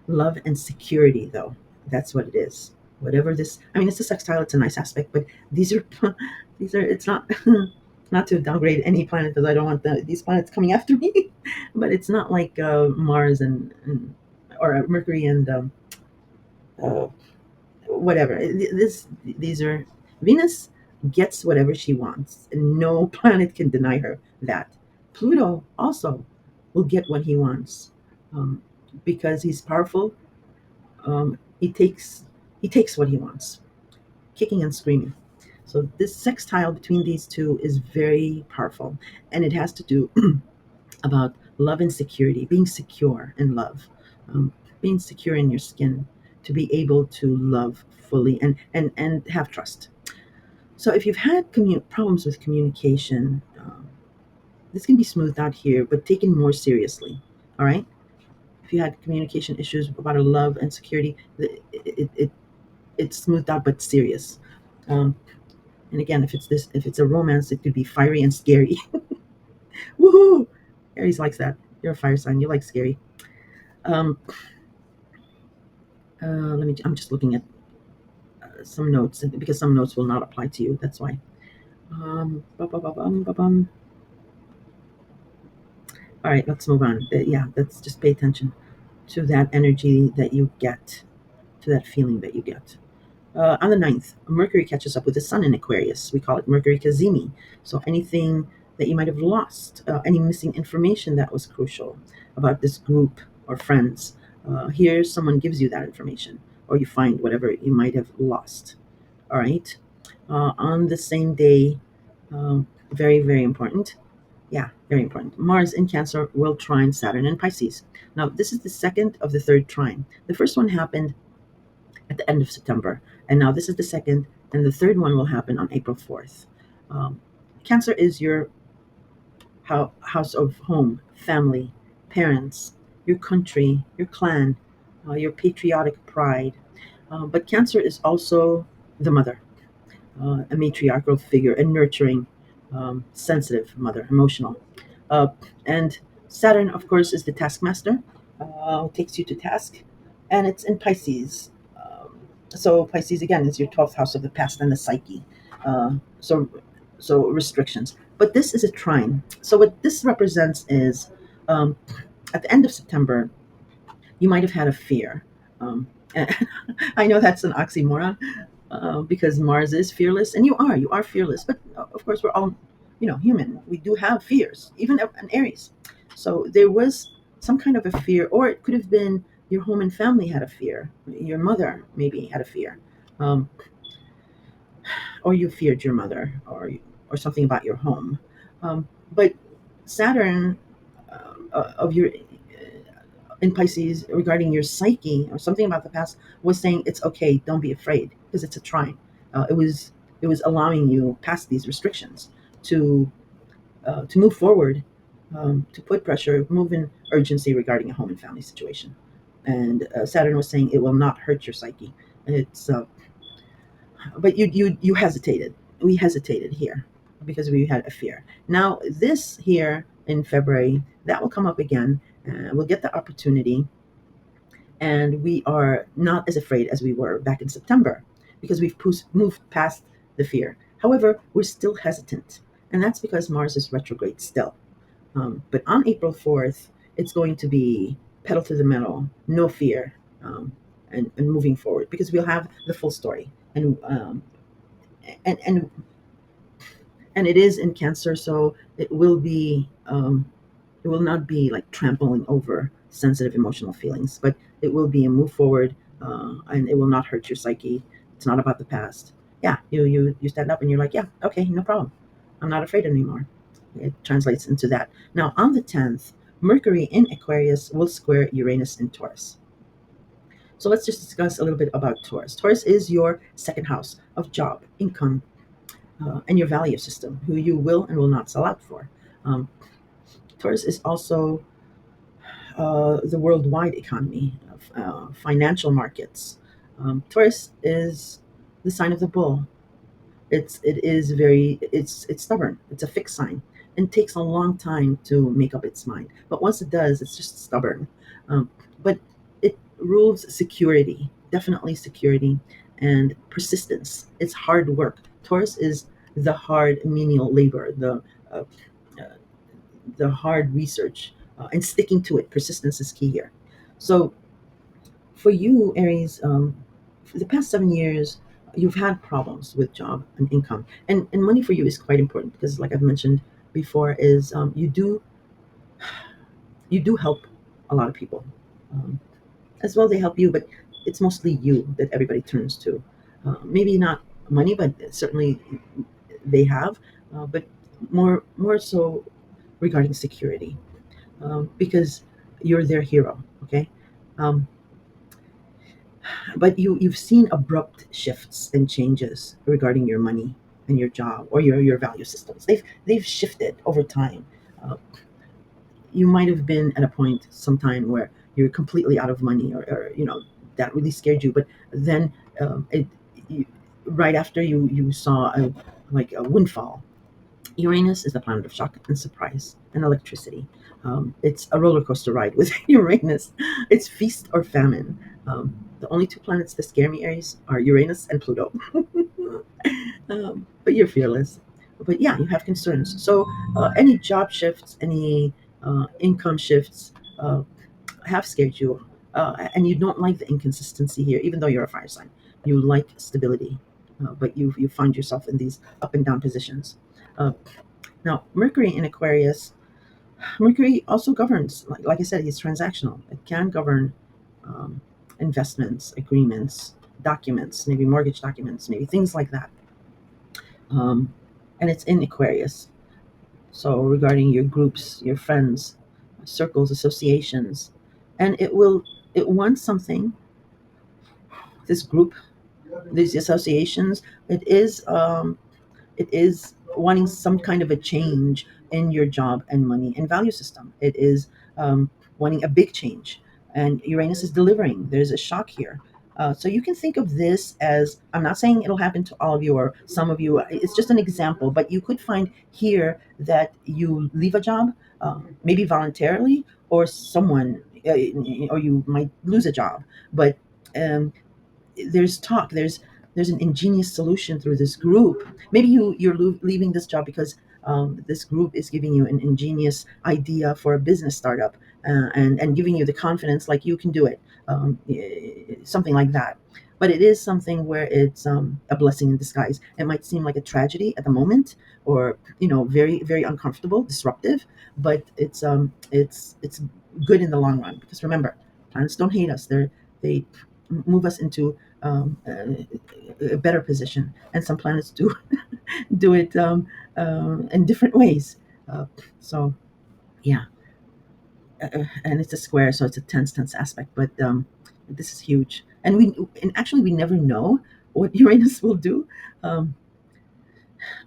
love and security, though. That's what it is. Whatever this, I mean, it's a sextile, it's a nice aspect, but these are, these are, it's not, not to downgrade any planet, because I don't want these planets coming after me, but it's not like Mars and or Mercury and uh, whatever. These are, Venus gets whatever she wants, and no planet can deny her that. Pluto also will get what he wants, um, because he's powerful. He takes what he wants, kicking and screaming. So this sextile between these two is very powerful, and it has to do about love and security, being secure in love, um, being secure in your skin, to be able to love fully and have trust. So if you've had problems with communication, this can be smoothed out here, but taken more seriously. All right. If you had communication issues about a love and security, it's smoothed out but serious. Um, and again, if it's a romance, it could be fiery and scary. Woohoo! Aries likes that. You're a fire sign. You like scary. Um, let me. I'm just looking at some notes because some notes will not apply to you. That's why. Ba-bum. All right, let's move on. Yeah, let's just pay attention to that energy that you get, to that feeling that you get. On the 9th, Mercury catches up with the Sun in Aquarius. We call it Mercury Kazemi. So anything that you might have lost, any missing information that was crucial about this group or friends, here someone gives you that information, or you find whatever you might have lost. All right. On the same day, very, very important. Yeah, very important. Mars in Cancer will trine Saturn in Pisces. Now, this is the second of the third trine. The first one happened at the end of September. And now this is the second, and the third one will happen on April 4th. Um, Cancer is your house of home, family, parents, your country, your clan, your patriotic pride. But Cancer is also the mother, a matriarchal figure, a nurturing, sensitive mother, emotional. Uh, and Saturn, of course, is the taskmaster, takes you to task, and it's in Pisces. So Pisces again is your 12th house of the past and the psyche. Uh, so so restrictions. But this is a trine. So what this represents is, um, at the end of September, you might have had a fear. And I know that's an oxymoron, because Mars is fearless, and you are fearless. But of course, we're all, human. We do have fears, even an Aries. So there was some kind of a fear, or it could have been your home and family had a fear. Your mother maybe had a fear, um, or you feared your mother, or something about your home. But Saturn, of your in Pisces, regarding your psyche or something about the past, was saying it's okay, don't be afraid, because it's a trine. It was allowing you past these restrictions to move forward, to put pressure, move in urgency regarding a home and family situation. And Saturn was saying it will not hurt your psyche. It's But you hesitated. We hesitated here because we had a fear. Now this here in February, that will come up again. We'll get the opportunity, and we are not as afraid as we were back in September because we've moved past the fear. However, we're still hesitant, and that's because Mars is retrograde still. But on April 4th, it's going to be pedal to the metal, no fear, and moving forward, because we'll have the full story. And it is in Cancer, so it will not be like trampling over sensitive emotional feelings, but it will be a move forward, and it will not hurt your psyche. It's not about the past. Yeah, you stand up and you're like, yeah, okay, no problem. I'm not afraid anymore. It translates into that. Now on the 10th, Mercury in Aquarius will square Uranus in Taurus. So let's just discuss a little bit about Taurus. Taurus is your second house of job, income, and your value system, who you will and will not sell out for. Um, Taurus is also the worldwide economy, financial markets. Taurus is the sign of the bull. It's stubborn. It's a fixed sign, and takes a long time to make up its mind. But once it does, it's just stubborn. But it rules security, definitely security, and persistence. It's hard work. Taurus is the hard menial labor, uh, uh, the hard research, and sticking to it. Persistence is key here. So for you, Aries, for the past 7 years, you've had problems with job and income, and money for you is quite important because, like I've mentioned before, is you do help a lot of people, um, as well. They help you, but it's mostly you that everybody turns to. Maybe not money, but certainly they have, but more so regarding security, because you're their hero. Okay. Um, but you've seen abrupt shifts and changes regarding your money and your job, or your value systems. They've shifted over time. Uh, you might have been at a point sometime where you're completely out of money, or that really scared you. But then, it you, right after you saw a windfall, Uranus is the planet of shock and surprise and electricity. It's a roller coaster ride with Uranus. It's feast or famine. The only two planets that scare me, Aries, are Uranus and Pluto. But you're fearless. But yeah, you have concerns. So any job shifts, any income shifts have scared you, and you don't like the inconsistency here, even though you're a fire sign. You like stability, but you find yourself in these up and down positions. Uh, Now, Mercury in Aquarius, Mercury also governs, like I said, it's transactional. It can govern um, investments, agreements, documents, maybe mortgage documents, maybe things like that. Um, and it's in Aquarius. So, regarding your groups, your friends, circles, associations, and it wants something, this group, these associations, it is wanting some kind of a change in your job and money and value system. It is wanting a big change, and Uranus is delivering. There's a shock here. So you can think of this as, I'm not saying it'll happen to all of you or some of you. It's just an example, but you could find here that you leave a job, maybe voluntarily, or someone, or you might lose a job. But um, there's talk, there's an ingenious solution through this group. Maybe you're leaving this job because this group is giving you an ingenious idea for a business startup, and giving you the confidence like you can do it, something like that. But it is something where it's a blessing in disguise. It might seem like a tragedy at the moment, or very very uncomfortable, disruptive, but it's good in the long run, because remember, planets don't hate us. They move us into a better position, and some planets do do it in different ways. Uh, so yeah, and it's a square, so it's a tense aspect. But this is huge, and actually we never know what Uranus will do. Um,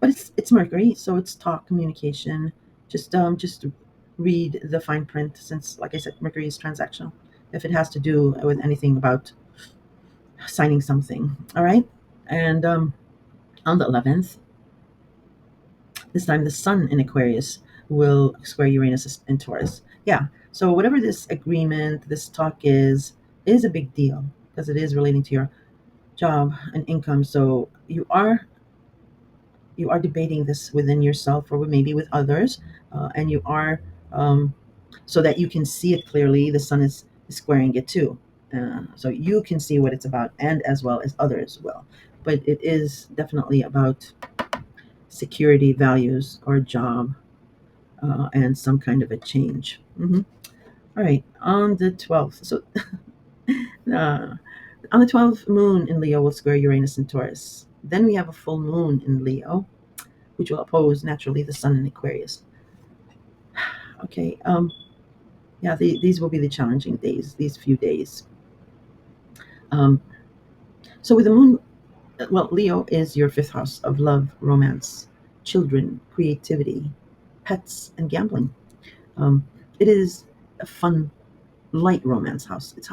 but it's Mercury, so it's talk, communication. Just read the fine print, since, like I said, Mercury is transactional. If it has to do with anything about signing something, all right. And on the 11th, this time the Sun in Aquarius will square Uranus in Taurus. Yeah. So whatever this agreement, this talk is a big deal, because it is relating to your job and income. So you are debating this within yourself, or maybe with others, and you are, um, so that you can see it clearly. The Sun is squaring it too, so you can see what it's about, and as well as others will. But it is definitely about security, values, or job, and some kind of a change. All right, on the 12th. So uh, on the 12th, Moon in Leo will square Uranus in Taurus. Then we have a full moon in Leo, which will oppose naturally the Sun in Aquarius. Okay, yeah, these will be the challenging days, these few days. Um, so with the moon, well, Leo is your fifth house of love, romance, children, creativity, pets, and gambling. It is a fun, light romance house. It's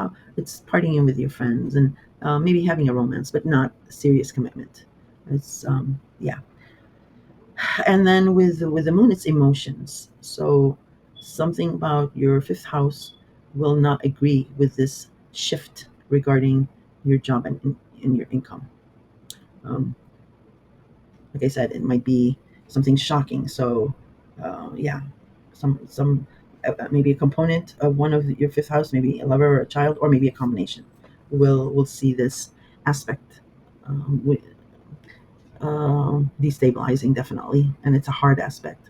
partying with your friends, and maybe having a romance, but not a serious commitment. It's yeah. And then with the moon, it's emotions. So something about your fifth house will not agree with this shift regarding your job and your income. Um, like I said, it might be something shocking. So yeah, some maybe a component of one of your fifth house, maybe a lover or a child, or maybe a combination, will see this aspect with, destabilizing, definitely, and it's a hard aspect.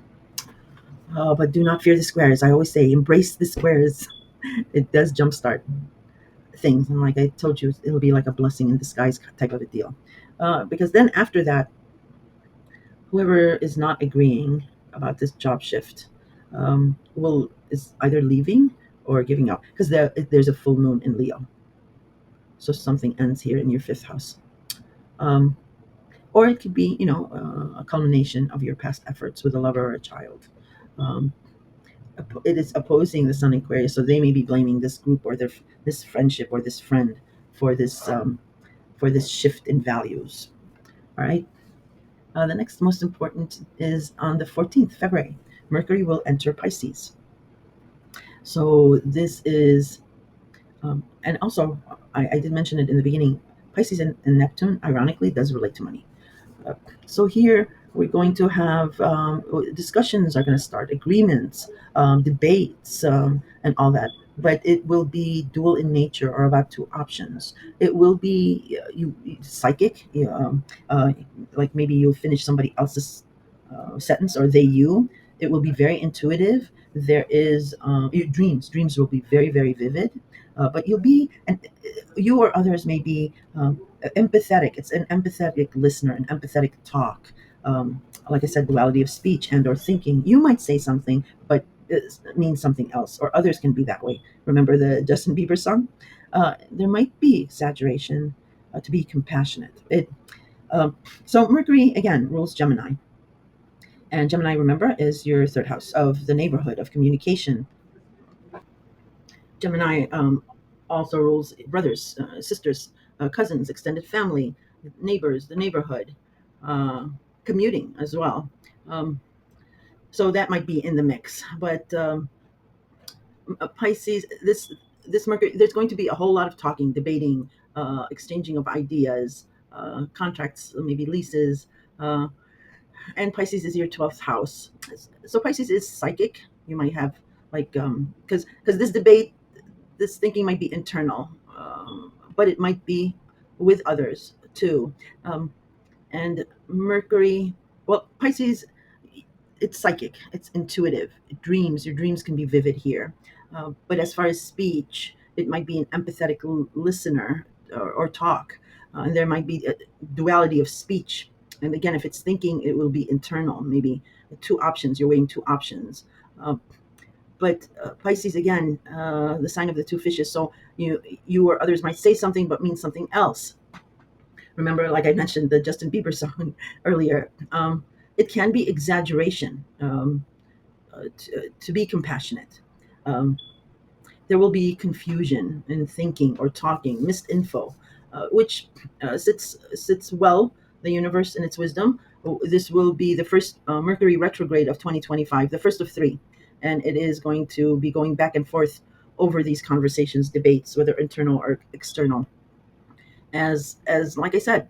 But do not fear the squares. I always say, embrace the squares. It does jumpstart things, and like I told you, it'll be like a blessing in disguise type of a deal. Because then after that, whoever is not agreeing about this job shift will is either leaving or giving up, because there's a full moon in Leo, so something ends here in your fifth house. Um, or it could be, a culmination of your past efforts with a lover or a child. Um, it is opposing the Sun Aquarius, so they may be blaming this group or this friendship or this friend for this shift in values. All right. The next most important is on the 14th February. Mercury will enter Pisces. So this is, and also I did mention it in the beginning. Pisces and Neptune, ironically, does relate to money. Uh, so here we're going to have discussions are going to start, agreements, debates, and all that. But it will be dual in nature, or about two options. It will be psychic, like maybe you'll finish somebody else's sentence, or they you. It will be very intuitive. There is your dreams. Dreams will be very very vivid, but you'll be and you or others may be empathetic. It's an empathetic listener, an empathetic talk. Like I said, duality of speech and or thinking. You might say something, but it means something else, or others can be that way. Remember the Justin Bieber song? There might be exaggeration to be compassionate. So Mercury again rules Gemini, and Gemini, remember, is your third house of the neighborhood of communication. Gemini also rules brothers, sisters, cousins, extended family, neighbors, the neighborhood, uh, commuting as well. Um, so that might be in the mix. But Pisces, this Mercury, there's going to be a whole lot of talking, debating, exchanging of ideas, contracts, maybe leases. And Pisces is your 12th house. So Pisces is psychic. You might have like because this debate, this thinking might be internal, but it might be with others too. Um, and Mercury, well, Pisces, it's psychic, it's intuitive. Dreams, your dreams can be vivid here. But as far as speech, it might be an empathetic listener, or talk. And there might be a duality of speech. And again, if it's thinking, it will be internal, maybe two options, you're weighing two options. Uh, but Pisces again, the sign of the two fishes. So you or others might say something but mean something else. Remember, like I mentioned, the Justin Bieber song earlier. It can be exaggeration, to be compassionate. Um, there will be confusion in thinking or talking, missed info, which sits well the universe in its wisdom. This will be the first Mercury retrograde of 2025, the first of three, and it is going to be going back and forth over these conversations, debates, whether internal or external. As like I said,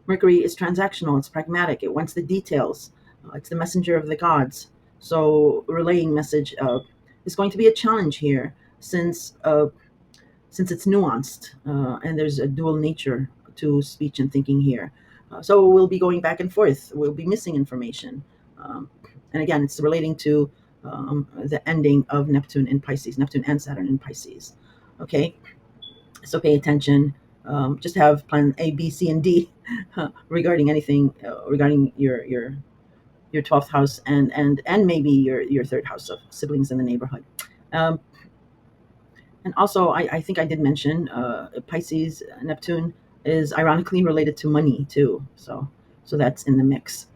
Mercury is transactional. It's pragmatic. It wants the details. It's the messenger of the gods. So relaying message is going to be a challenge here, since it's nuanced, and there's a dual nature to speech and thinking here. So we'll be going back and forth. We'll be missing information, and again, it's relating to the ending of Neptune in Pisces, Neptune and Saturn in Pisces. Okay, so pay attention. Just have plan A, B, C, and D regarding anything regarding your 12th house, and maybe your third house of siblings in the neighborhood. Um, and also, I think I did mention Pisces Neptune is ironically related to money too. So that's in the mix.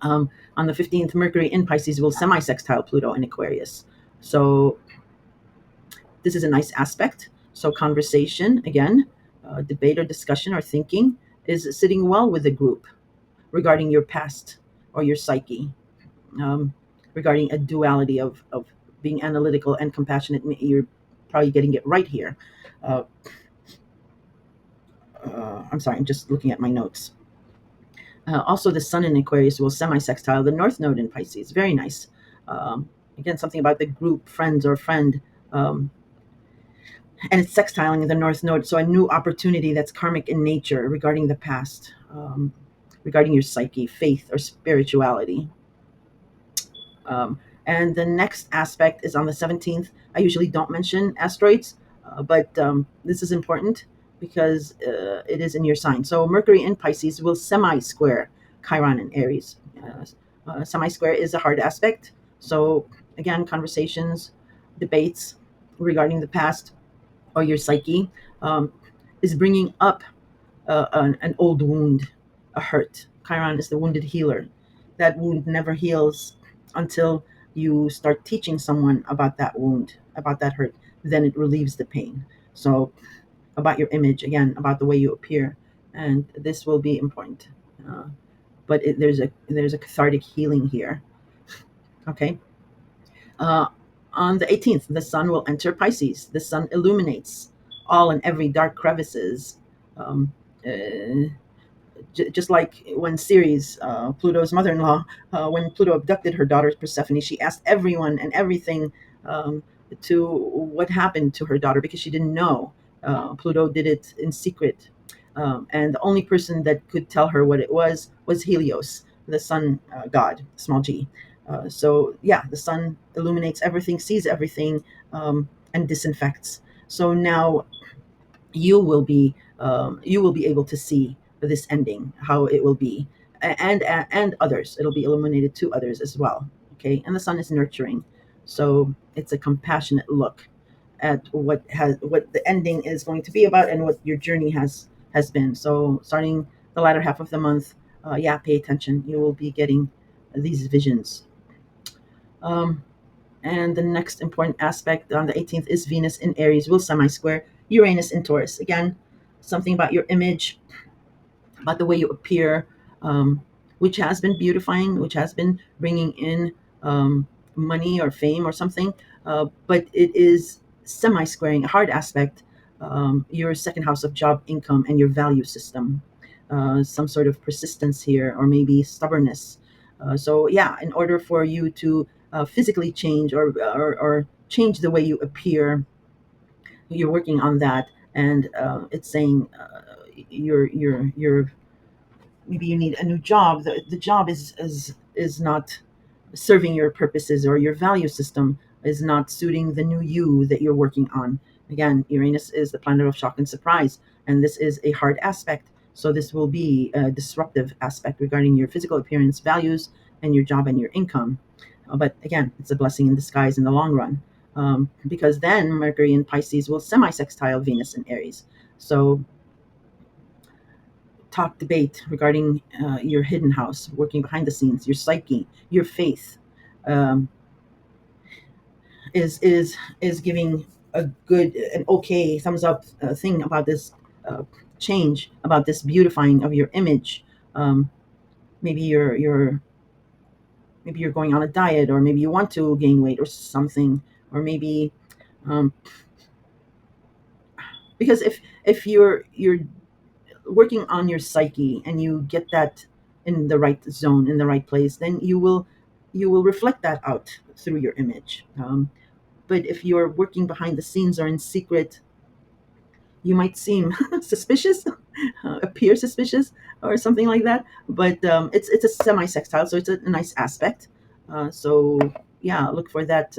On the 15th, Mercury in Pisces will semi-sextile Pluto in Aquarius. So this is a nice aspect. So conversation, again, debate or discussion or thinking is sitting well with the group regarding your past or your psyche, regarding a duality of being analytical and compassionate. You're probably getting it right here. Uh, I'm sorry, I'm just looking at my notes. Also, the Sun in Aquarius will semi-sextile the North Node in Pisces. Very nice. Again, something about the group, friends or friend. Um, and it's sextiling the North Node, so a new opportunity that's karmic in nature regarding the past, regarding your psyche, faith, or spirituality. And the next aspect is on the 17th. I usually don't mention asteroids, but this is important because it is in your sign. So Mercury in Pisces will semi-square Chiron in Aries. Semi-square is a hard aspect. So again, conversations, debates regarding the past or your psyche um, is bringing up an old wound, a hurt. Chiron is the wounded healer. That wound never heals until you start teaching someone about that wound, about that hurt. Then it relieves the pain. So, about your image, again, about the way you appear. And this will be important. uh, but there's a cathartic healing here. Okay. Uh, on the 18th, the sun will enter Pisces. The sun illuminates all and every dark crevices. Um, uh, just like when Ceres, Pluto's mother-in-law, when Pluto abducted her daughter Persephone, she asked everyone and everything um, to what happened to her daughter because she didn't know. Pluto did it in secret, and the only person that could tell her what it was Helios, the sun god, small g. So yeah, the sun illuminates everything, sees everything, and disinfects. So now you will be able to see this ending, how it will be, and others. It'll be illuminated to others as well. Okay, and the sun is nurturing, so it's a compassionate look at what the ending is going to be about and what your journey has been. So starting the latter half of the month, yeah, pay attention. You will be getting these visions. Um, and the next important aspect on the 18th is Venus in Aries will semi square Uranus in Taurus. Again, something about your image, about the way you appear, um, which has been beautifying, which has been bringing in money or fame or something. But it is semi squaring, a hard aspect, your second house of job, income, and your value system. Some sort of persistence here, or maybe stubbornness. So, yeah, in order for you to physically change or change the way you appear, you're working on that. And it's saying you're maybe you need a new job. The job is not serving your purposes, or your value system is not suiting the new you that you're working on. Again, Uranus is the planet of shock and surprise, and this is a hard aspect. So this will be a disruptive aspect regarding your physical appearance, values, and your job and your income. But again, it's a blessing in disguise in the long run, because then Mercury in Pisces will semi-sextile Venus in Aries. So talk debate regarding your hidden house, working behind the scenes, your psyche, your faith, um, is giving a good, an okay, thumbs up thing about this change, about this beautifying of your image. Um, maybe you're going on a diet, or maybe you want to gain weight or something, or maybe um, because if you're working on your psyche and you get that in the right zone, in the right place, then you will reflect that out through your image. But if you're working behind the scenes or in secret, you might seem suspicious, appear suspicious, or something like that. But it's a semi-sextile, so it's a nice aspect. So yeah, look for that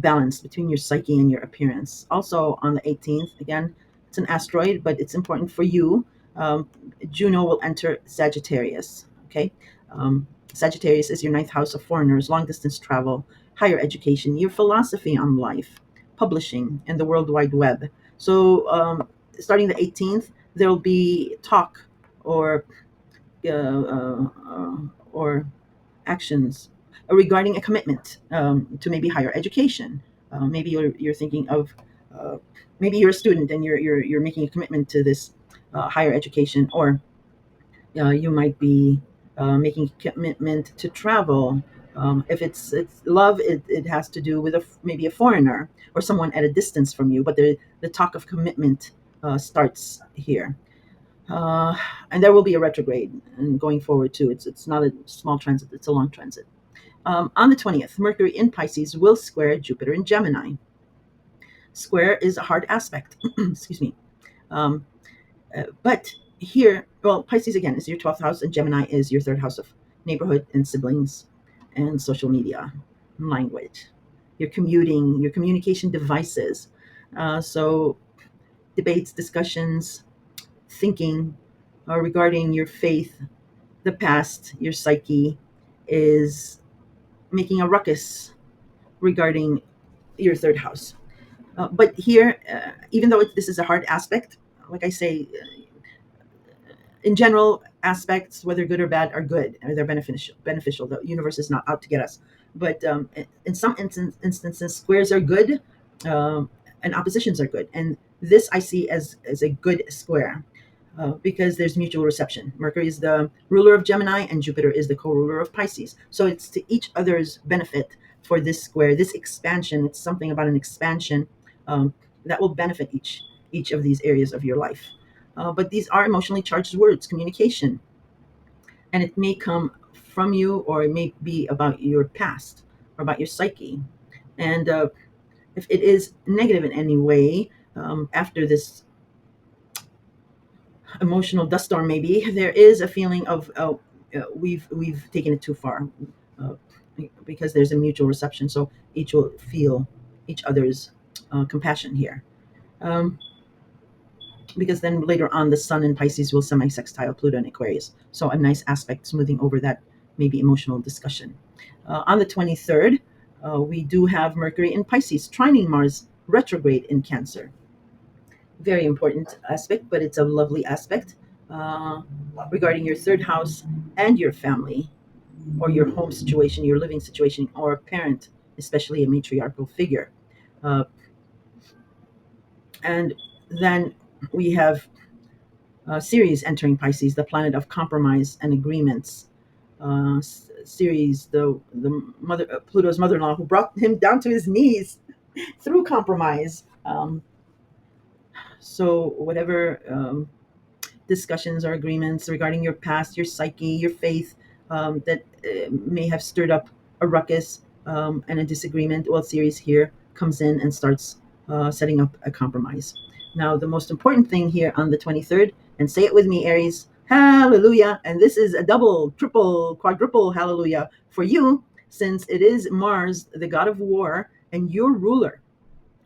balance between your psyche and your appearance. Also on the 18th, again, it's an asteroid, but it's important for you. Um, Juno will enter Sagittarius. Okay, Sagittarius is your ninth house of foreigners, long distance travel, higher education, your philosophy on life, publishing, and the World Wide Web. So starting the 18th, there'll be talk or uh, uh, uh, or actions regarding a commitment to maybe higher education. Maybe you're thinking of maybe you're a student and you're making a commitment to this higher education, or you might be making a commitment to travel. If it's love, it has to do with maybe a foreigner or someone at a distance from you. But the talk of commitment starts here. Uh, and there will be a retrograde and going forward too. It's not a small transit; it's a long transit. On the 20th, Mercury in Pisces will square Jupiter in Gemini. Square is a hard aspect. Excuse me. Um, but here, well, Pisces again is your 12th house, and Gemini is your third house of neighborhood and siblings and social media and language. Your commuting, your communication devices. So, debates, discussions, thinking regarding your faith, the past, your psyche is making a ruckus regarding your third house. But here, even though this is a hard aspect, like I say, in general, aspects, whether good or bad, are good, or they're beneficial. Beneficial. The universe is not out to get us. But in some instances, squares are good, um, and oppositions are good. And this I see as a good square. because there's mutual reception. Mercury is the ruler of Gemini, and Jupiter is the co-ruler of Pisces. So it's to each other's benefit for this square, this expansion. It's something about an expansion um, that will benefit each of these areas of your life. But these are emotionally charged words, communication, and it may come from you, or it may be about your past or about your psyche. And if it is negative in any way, after this emotional dust storm, maybe there is a feeling of we've taken it too far, uh, because there's a mutual reception. So each will feel each other's compassion here. Um, because then later on, the Sun in Pisces will semi-sextile Pluto in Aquarius. So a nice aspect smoothing over that maybe emotional discussion. On the 23rd, we do have Mercury in Pisces trining Mars retrograde in Cancer. Very important aspect, but it's a lovely aspect uh, regarding your third house and your family, or your home situation, your living situation, or a parent, especially a matriarchal figure. Uh, and then we have Ceres entering Pisces, the planet of compromise and agreements. Ceres, the mother, Pluto's mother-in-law, who brought him down to his knees through compromise. So whatever discussions or agreements regarding your past, your psyche, your faith, that may have stirred up a ruckus and a disagreement. Well, Ceres here comes in and starts setting up a compromise. Now, the most important thing here on the 23rd, and say it with me, Aries, hallelujah. And this is a double, triple, quadruple hallelujah for you, since it is Mars, the god of war, and your ruler,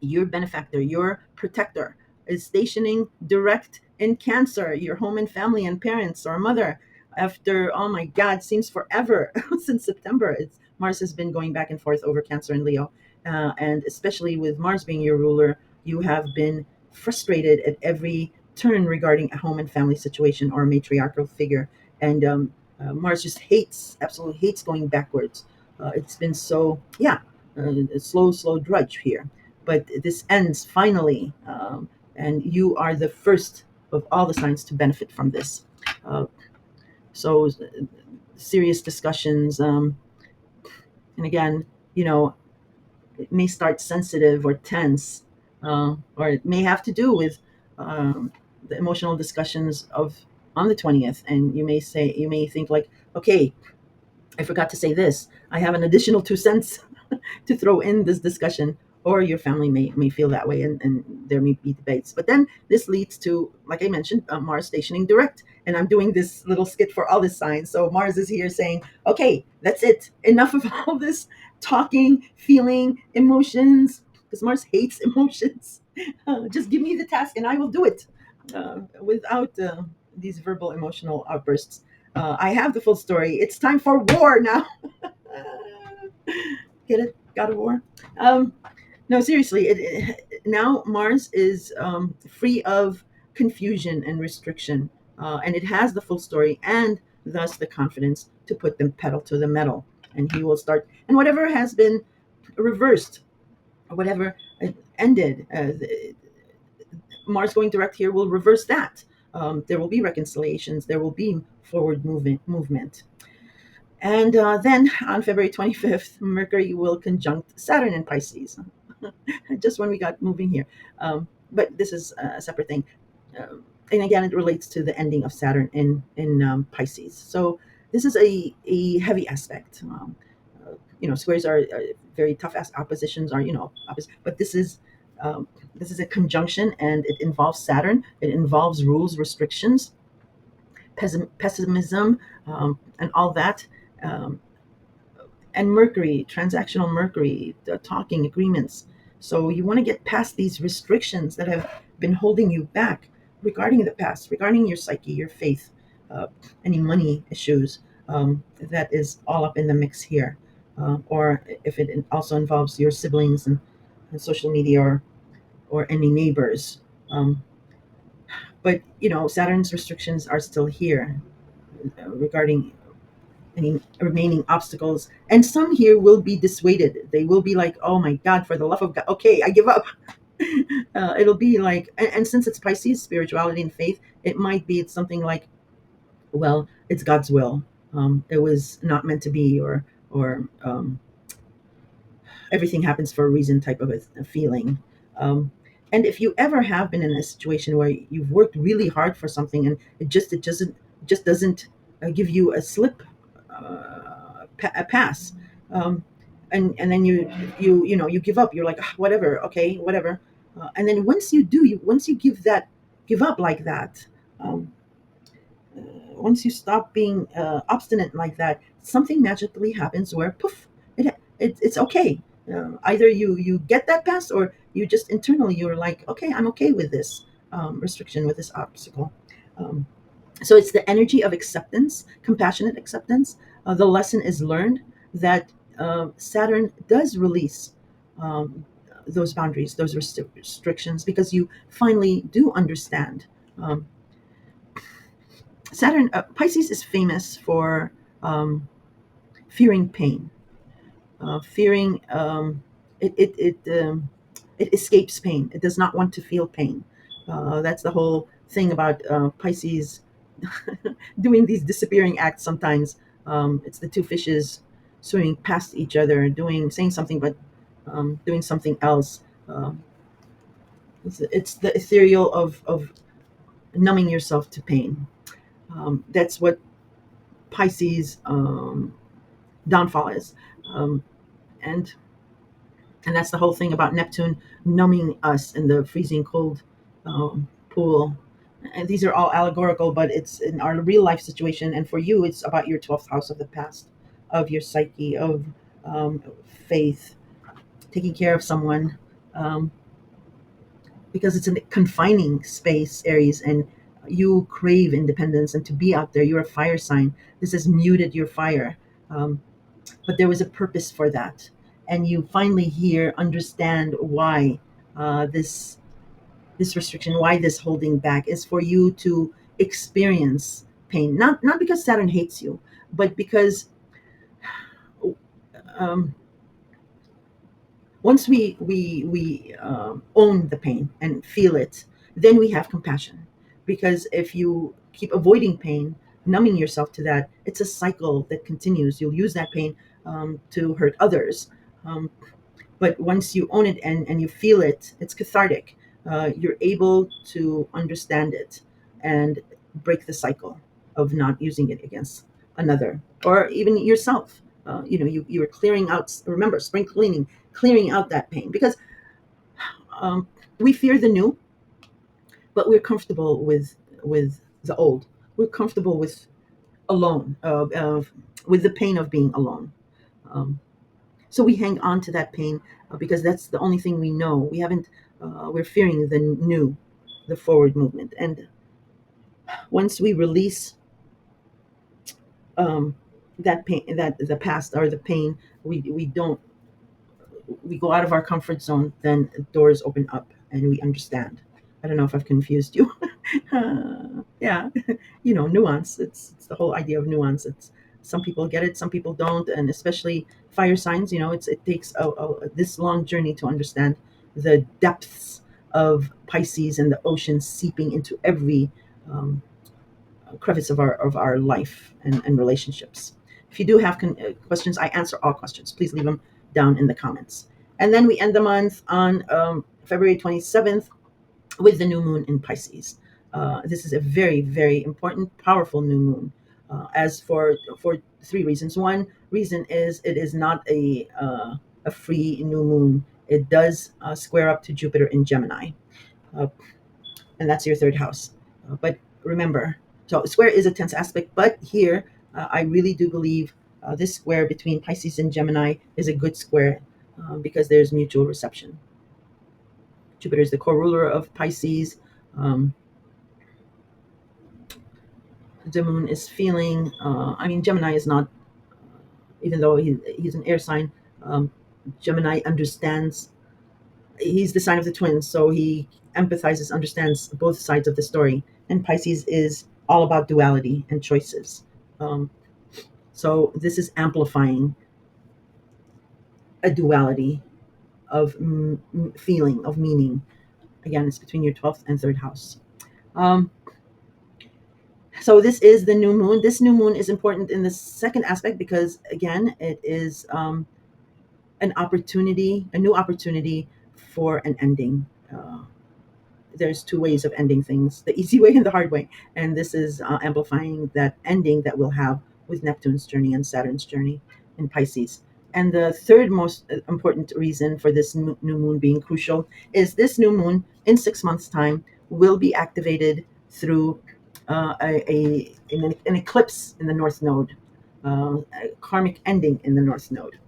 your benefactor, your protector, is stationing direct in Cancer, your home and family and parents or mother. After, oh my God, seems forever since September. It's Mars has been going back and forth over Cancer and Leo, and especially with Mars being your ruler, you have been frustrated at every turn regarding a home and family situation or a matriarchal figure, and Mars just hates, absolutely hates going backwards. It's been so, yeah, a slow drudge here, but this ends finally, and you are the first of all the signs to benefit from this. Uh, so, serious discussions, and again, you know, it may start sensitive or tense, or it may have to do with the emotional discussions of on the 20th, and you may think like, okay, I forgot to say this. I have an additional 2 cents to throw in this discussion, or your family may feel that way, and there may be debates. But then this leads to, like I mentioned, Mars stationing direct. And I'm doing this little skit for all the signs. So Mars is here saying, okay, that's it. Enough of all this talking, feeling, emotions, because Mars hates emotions. Just give me the task and I will do it without these verbal emotional outbursts. I have the full story. It's time for war now. Get it? God of War. Um, no, seriously. Now Mars is free of confusion and restriction, and it has the full story and thus the confidence to put the pedal to the metal. And he will start. And whatever has been reversed, or whatever ended, Mars going direct here will reverse that. There will be reconciliations. There will be forward movement. And then on February 25th, Mercury will conjunct Saturn in Pisces, just when we got moving here. But this is a separate thing. And again, it relates to the ending of Saturn in Pisces. So this is a heavy aspect. Squares are very tough as oppositions are, opposite. But this is a conjunction, and it involves Saturn. It involves rules, restrictions, pessimism, and all that. Um, and Mercury, transactional Mercury, the talking agreements. So you want to get past these restrictions that have been holding you back regarding the past, regarding your psyche, your faith, any money issues. That is all up in the mix here. Or if it also involves your siblings and social media, or any neighbors. But Saturn's restrictions are still here regarding any remaining obstacles. And some here will be dissuaded. They will be like, oh my God, for the love of God, okay, I give up. It'll be like, and since it's Pisces, spirituality and faith, it might be it's something like, well, it's God's will. It was not meant to be, or everything happens for a reason type of a feeling. Um, and if you ever have been in a situation where you've worked really hard for something and it just doesn't give you a slip, a pass, um, and then you give up. You're like, "Ah, whatever, okay, whatever." And then once you give up like that, um, once you stop being obstinate like that, something magically happens where poof, it's okay. Either you get that pass, or you just internally you're like, okay, I'm okay with this restriction, with this obstacle. Um, so it's the energy of acceptance, compassionate acceptance. The lesson is learned that Saturn does release um, those boundaries, those restrictions, because you finally do understand. Um, Saturn, Pisces is famous for um, fearing pain, fearing it escapes pain. It does not want to feel pain. That's the whole thing about Pisces doing these disappearing acts. Sometimes it's the two fishes swimming past each other, saying something, but doing something else. Um, it's the ethereal of numbing yourself to pain. That's what Pisces downfall is. Um, and and that's the whole thing about Neptune numbing us in the freezing cold pool. And these are all allegorical, but it's in our real life situation. And for you, it's about your 12th house of the past, of your psyche, of faith, taking care of someone, um, because it's a confining space, Aries, and you crave independence and to be out there. You're a fire sign. This has muted your fire. Um, but there was a purpose for that, and you finally here understand why this restriction, why this holding back is for you to experience pain, not because Saturn hates you, but because um, once we own the pain and feel it, then we have compassion. Because if you keep avoiding pain, numbing yourself to that, it's a cycle that continues. You'll use that pain to hurt others. um, but once you own it and you feel it, it's cathartic. You're able to understand it and break the cycle of not using it against another or even yourself. You are clearing out, remember, spring cleaning, clearing out that pain, because um, we fear the new, but we're comfortable with the old. We're comfortable with alone, with the pain of being alone. um, So we hang on to that pain because that's the only thing we know. We haven't. We're fearing the new, the forward movement. And once we release um, that pain, that the past or the pain, we don't. We go out of our comfort zone. Then doors open up, and we understand. I don't know if I've confused you. Yeah, nuance. It's the whole idea of nuance. It's some people get it, some people don't, and especially fire signs. It takes this long journey to understand the depths of Pisces and the ocean seeping into every um, crevice of our life and relationships. If you do have questions, I answer all questions. Please leave them down in the comments. And then we end the month on February 27th with the new moon in Pisces. This is a very, very important, powerful new moon. As for three reasons. One reason is it is not a free new moon. It does square up to Jupiter in Gemini, uh, and that's your third house. But remember, so square is a tense aspect, but here I really do believe this square between Pisces and Gemini is a good square because there's mutual reception. Jupiter is the co-ruler of Pisces. Um, the moon is feeling. Gemini is not, even though he's an air sign. Um, Gemini understands. He's the sign of the twins, so he empathizes, understands both sides of the story. And Pisces is all about duality and choices. Um, so this is amplifying a duality of feeling, of meaning. Again, it's between your 12th and third house. Um, so this is the new moon. This new moon is important in the second aspect because, again, it is an opportunity, a new opportunity for an ending. There's two ways of ending things, the easy way and the hard way. And this is amplifying that ending that we'll have with Neptune's journey and Saturn's journey in Pisces. And the third most important reason for this new moon being crucial is this new moon in 6 months' time will be activated through an eclipse in the North Node, a karmic ending in the North Node,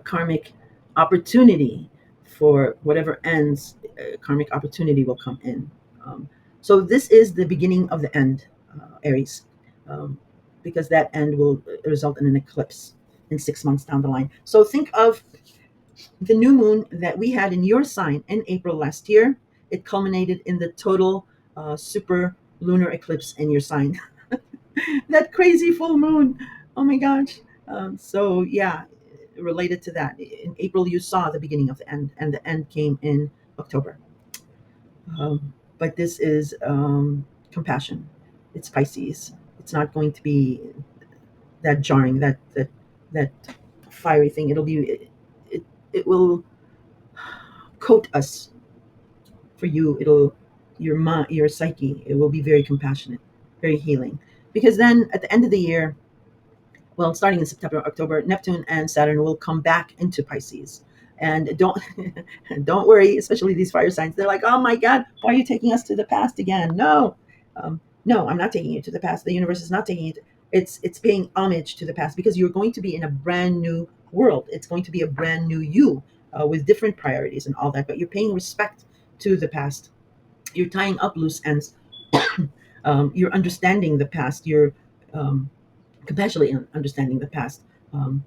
karmic opportunity for whatever ends, karmic opportunity will come in. So this is the beginning of the end, Aries, um, because that end will result in an eclipse in 6 months down the line. So think of the new moon that we had in your sign in April last year. It culminated in the total super lunar eclipse in your sign. That crazy full moon. Oh my gosh. So yeah, related to that, in April you saw the beginning of the end, and the end came in October. But this is compassion. It's Pisces. It's not going to be that jarring, that fiery thing. It'll be it will coat us for you. It'll your mind, your psyche. It will be very compassionate, very healing. Because then at the end of the year, well, starting in September, October, Neptune and Saturn will come back into Pisces. And don't don't worry, especially these fire signs. They're like, oh my God, why are you taking us to the past again? No, no, I'm not taking you to the past. The universe is not taking you. It's paying homage to the past because you're going to be in a brand new world. It's going to be a brand new you with different priorities and all that. But you're paying respect to the past. You're tying up loose ends. You're understanding the past. You're um, compassionately understanding the past, um,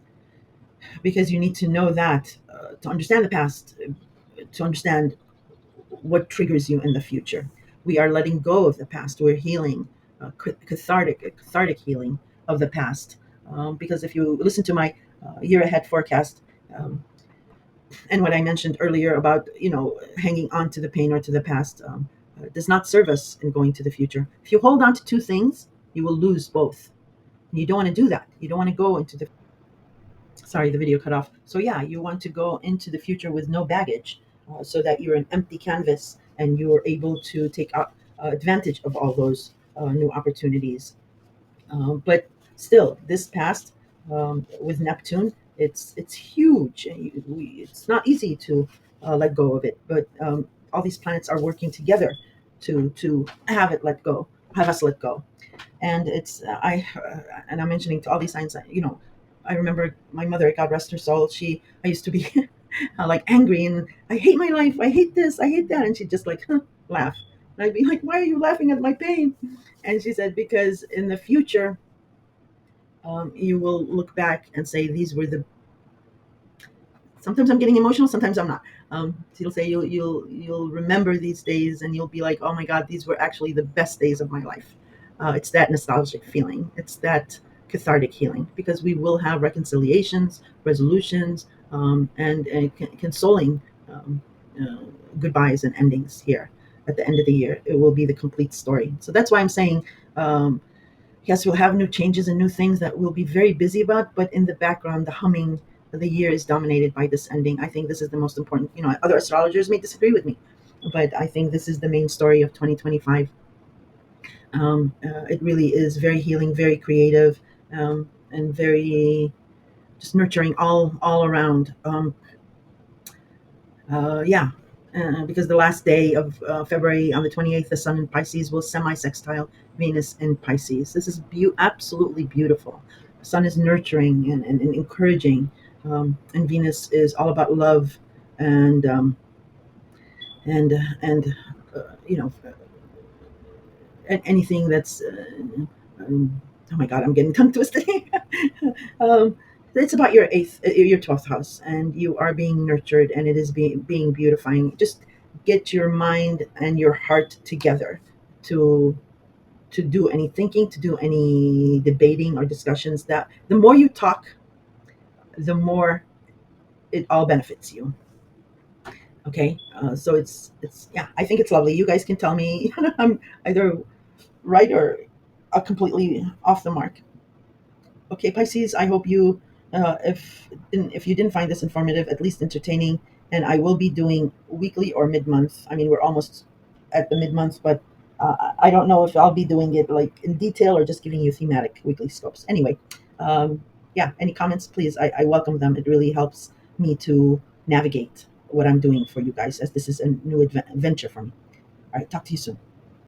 because you need to know that to understand the past, to understand what triggers you in the future. We are letting go of the past. We're healing, cathartic healing of the past. Because if you listen to my year ahead forecast, um, and what I mentioned earlier about hanging on to the pain or to the past, does not serve us in going to the future. If you hold on to two things, you will lose both. You don't want to do that. You don't want to go into the sorry, the video cut off. So yeah, you want to go into the future with no baggage, so that you're an empty canvas and you're able to take advantage of all those new opportunities. But still, this past, with Neptune, it's huge. And it's not easy to let go of it. But all these planets are working together to have it let go, have us let go. And it's and I'm mentioning to all these signs that I remember my mother, God rest her soul. I used to be like angry and I hate my life, I hate this, I hate that, and she'd just like laugh, and I'd be like, why are you laughing at my pain? And she said, because in the future, you will look back and say these were the sometimes I'm getting emotional, sometimes I'm not. She'll say you'll remember these days and you'll be like, oh my God, these were actually the best days of my life. It's that nostalgic feeling. It's that cathartic healing because we will have reconciliations, resolutions, and consoling um, uh, goodbyes and endings here at the end of the year. It will be the complete story. So that's why I'm saying, um, yes, we'll have new changes and new things that we'll be very busy about, but in the background, the humming of the year is dominated by this ending. I think this is the most important. Other astrologers may disagree with me, but I think this is the main story of 2025. It really is very healing, very creative, and very just nurturing all around. Yeah, because the last day of February on the 28th, the Sun in Pisces will semi-sextile Venus in Pisces. This is absolutely beautiful. The Sun is nurturing and encouraging, and Venus is all about love and and you know anything that's oh my God, I'm getting tongue twisted. um, it's about your 12th house, and you are being nurtured, and it is being beautifying. Just get your mind and your heart together to do any thinking, to do any debating or discussions. That the more you talk, the more it all benefits you. Okay, so it's yeah, I think it's lovely. You guys can tell me I'm either right or completely off the mark. Okay, Pisces, I hope you, if you didn't find this informative, at least entertaining. And I will be doing weekly or mid-month. I mean, we're almost at the mid-month, but I don't know if I'll be doing it like in detail or just giving you thematic weekly scopes. Anyway, um, yeah, any comments, please? I welcome them. It really helps me to navigate what I'm doing for you guys, as this is a new adventure for me. All right, talk to you soon.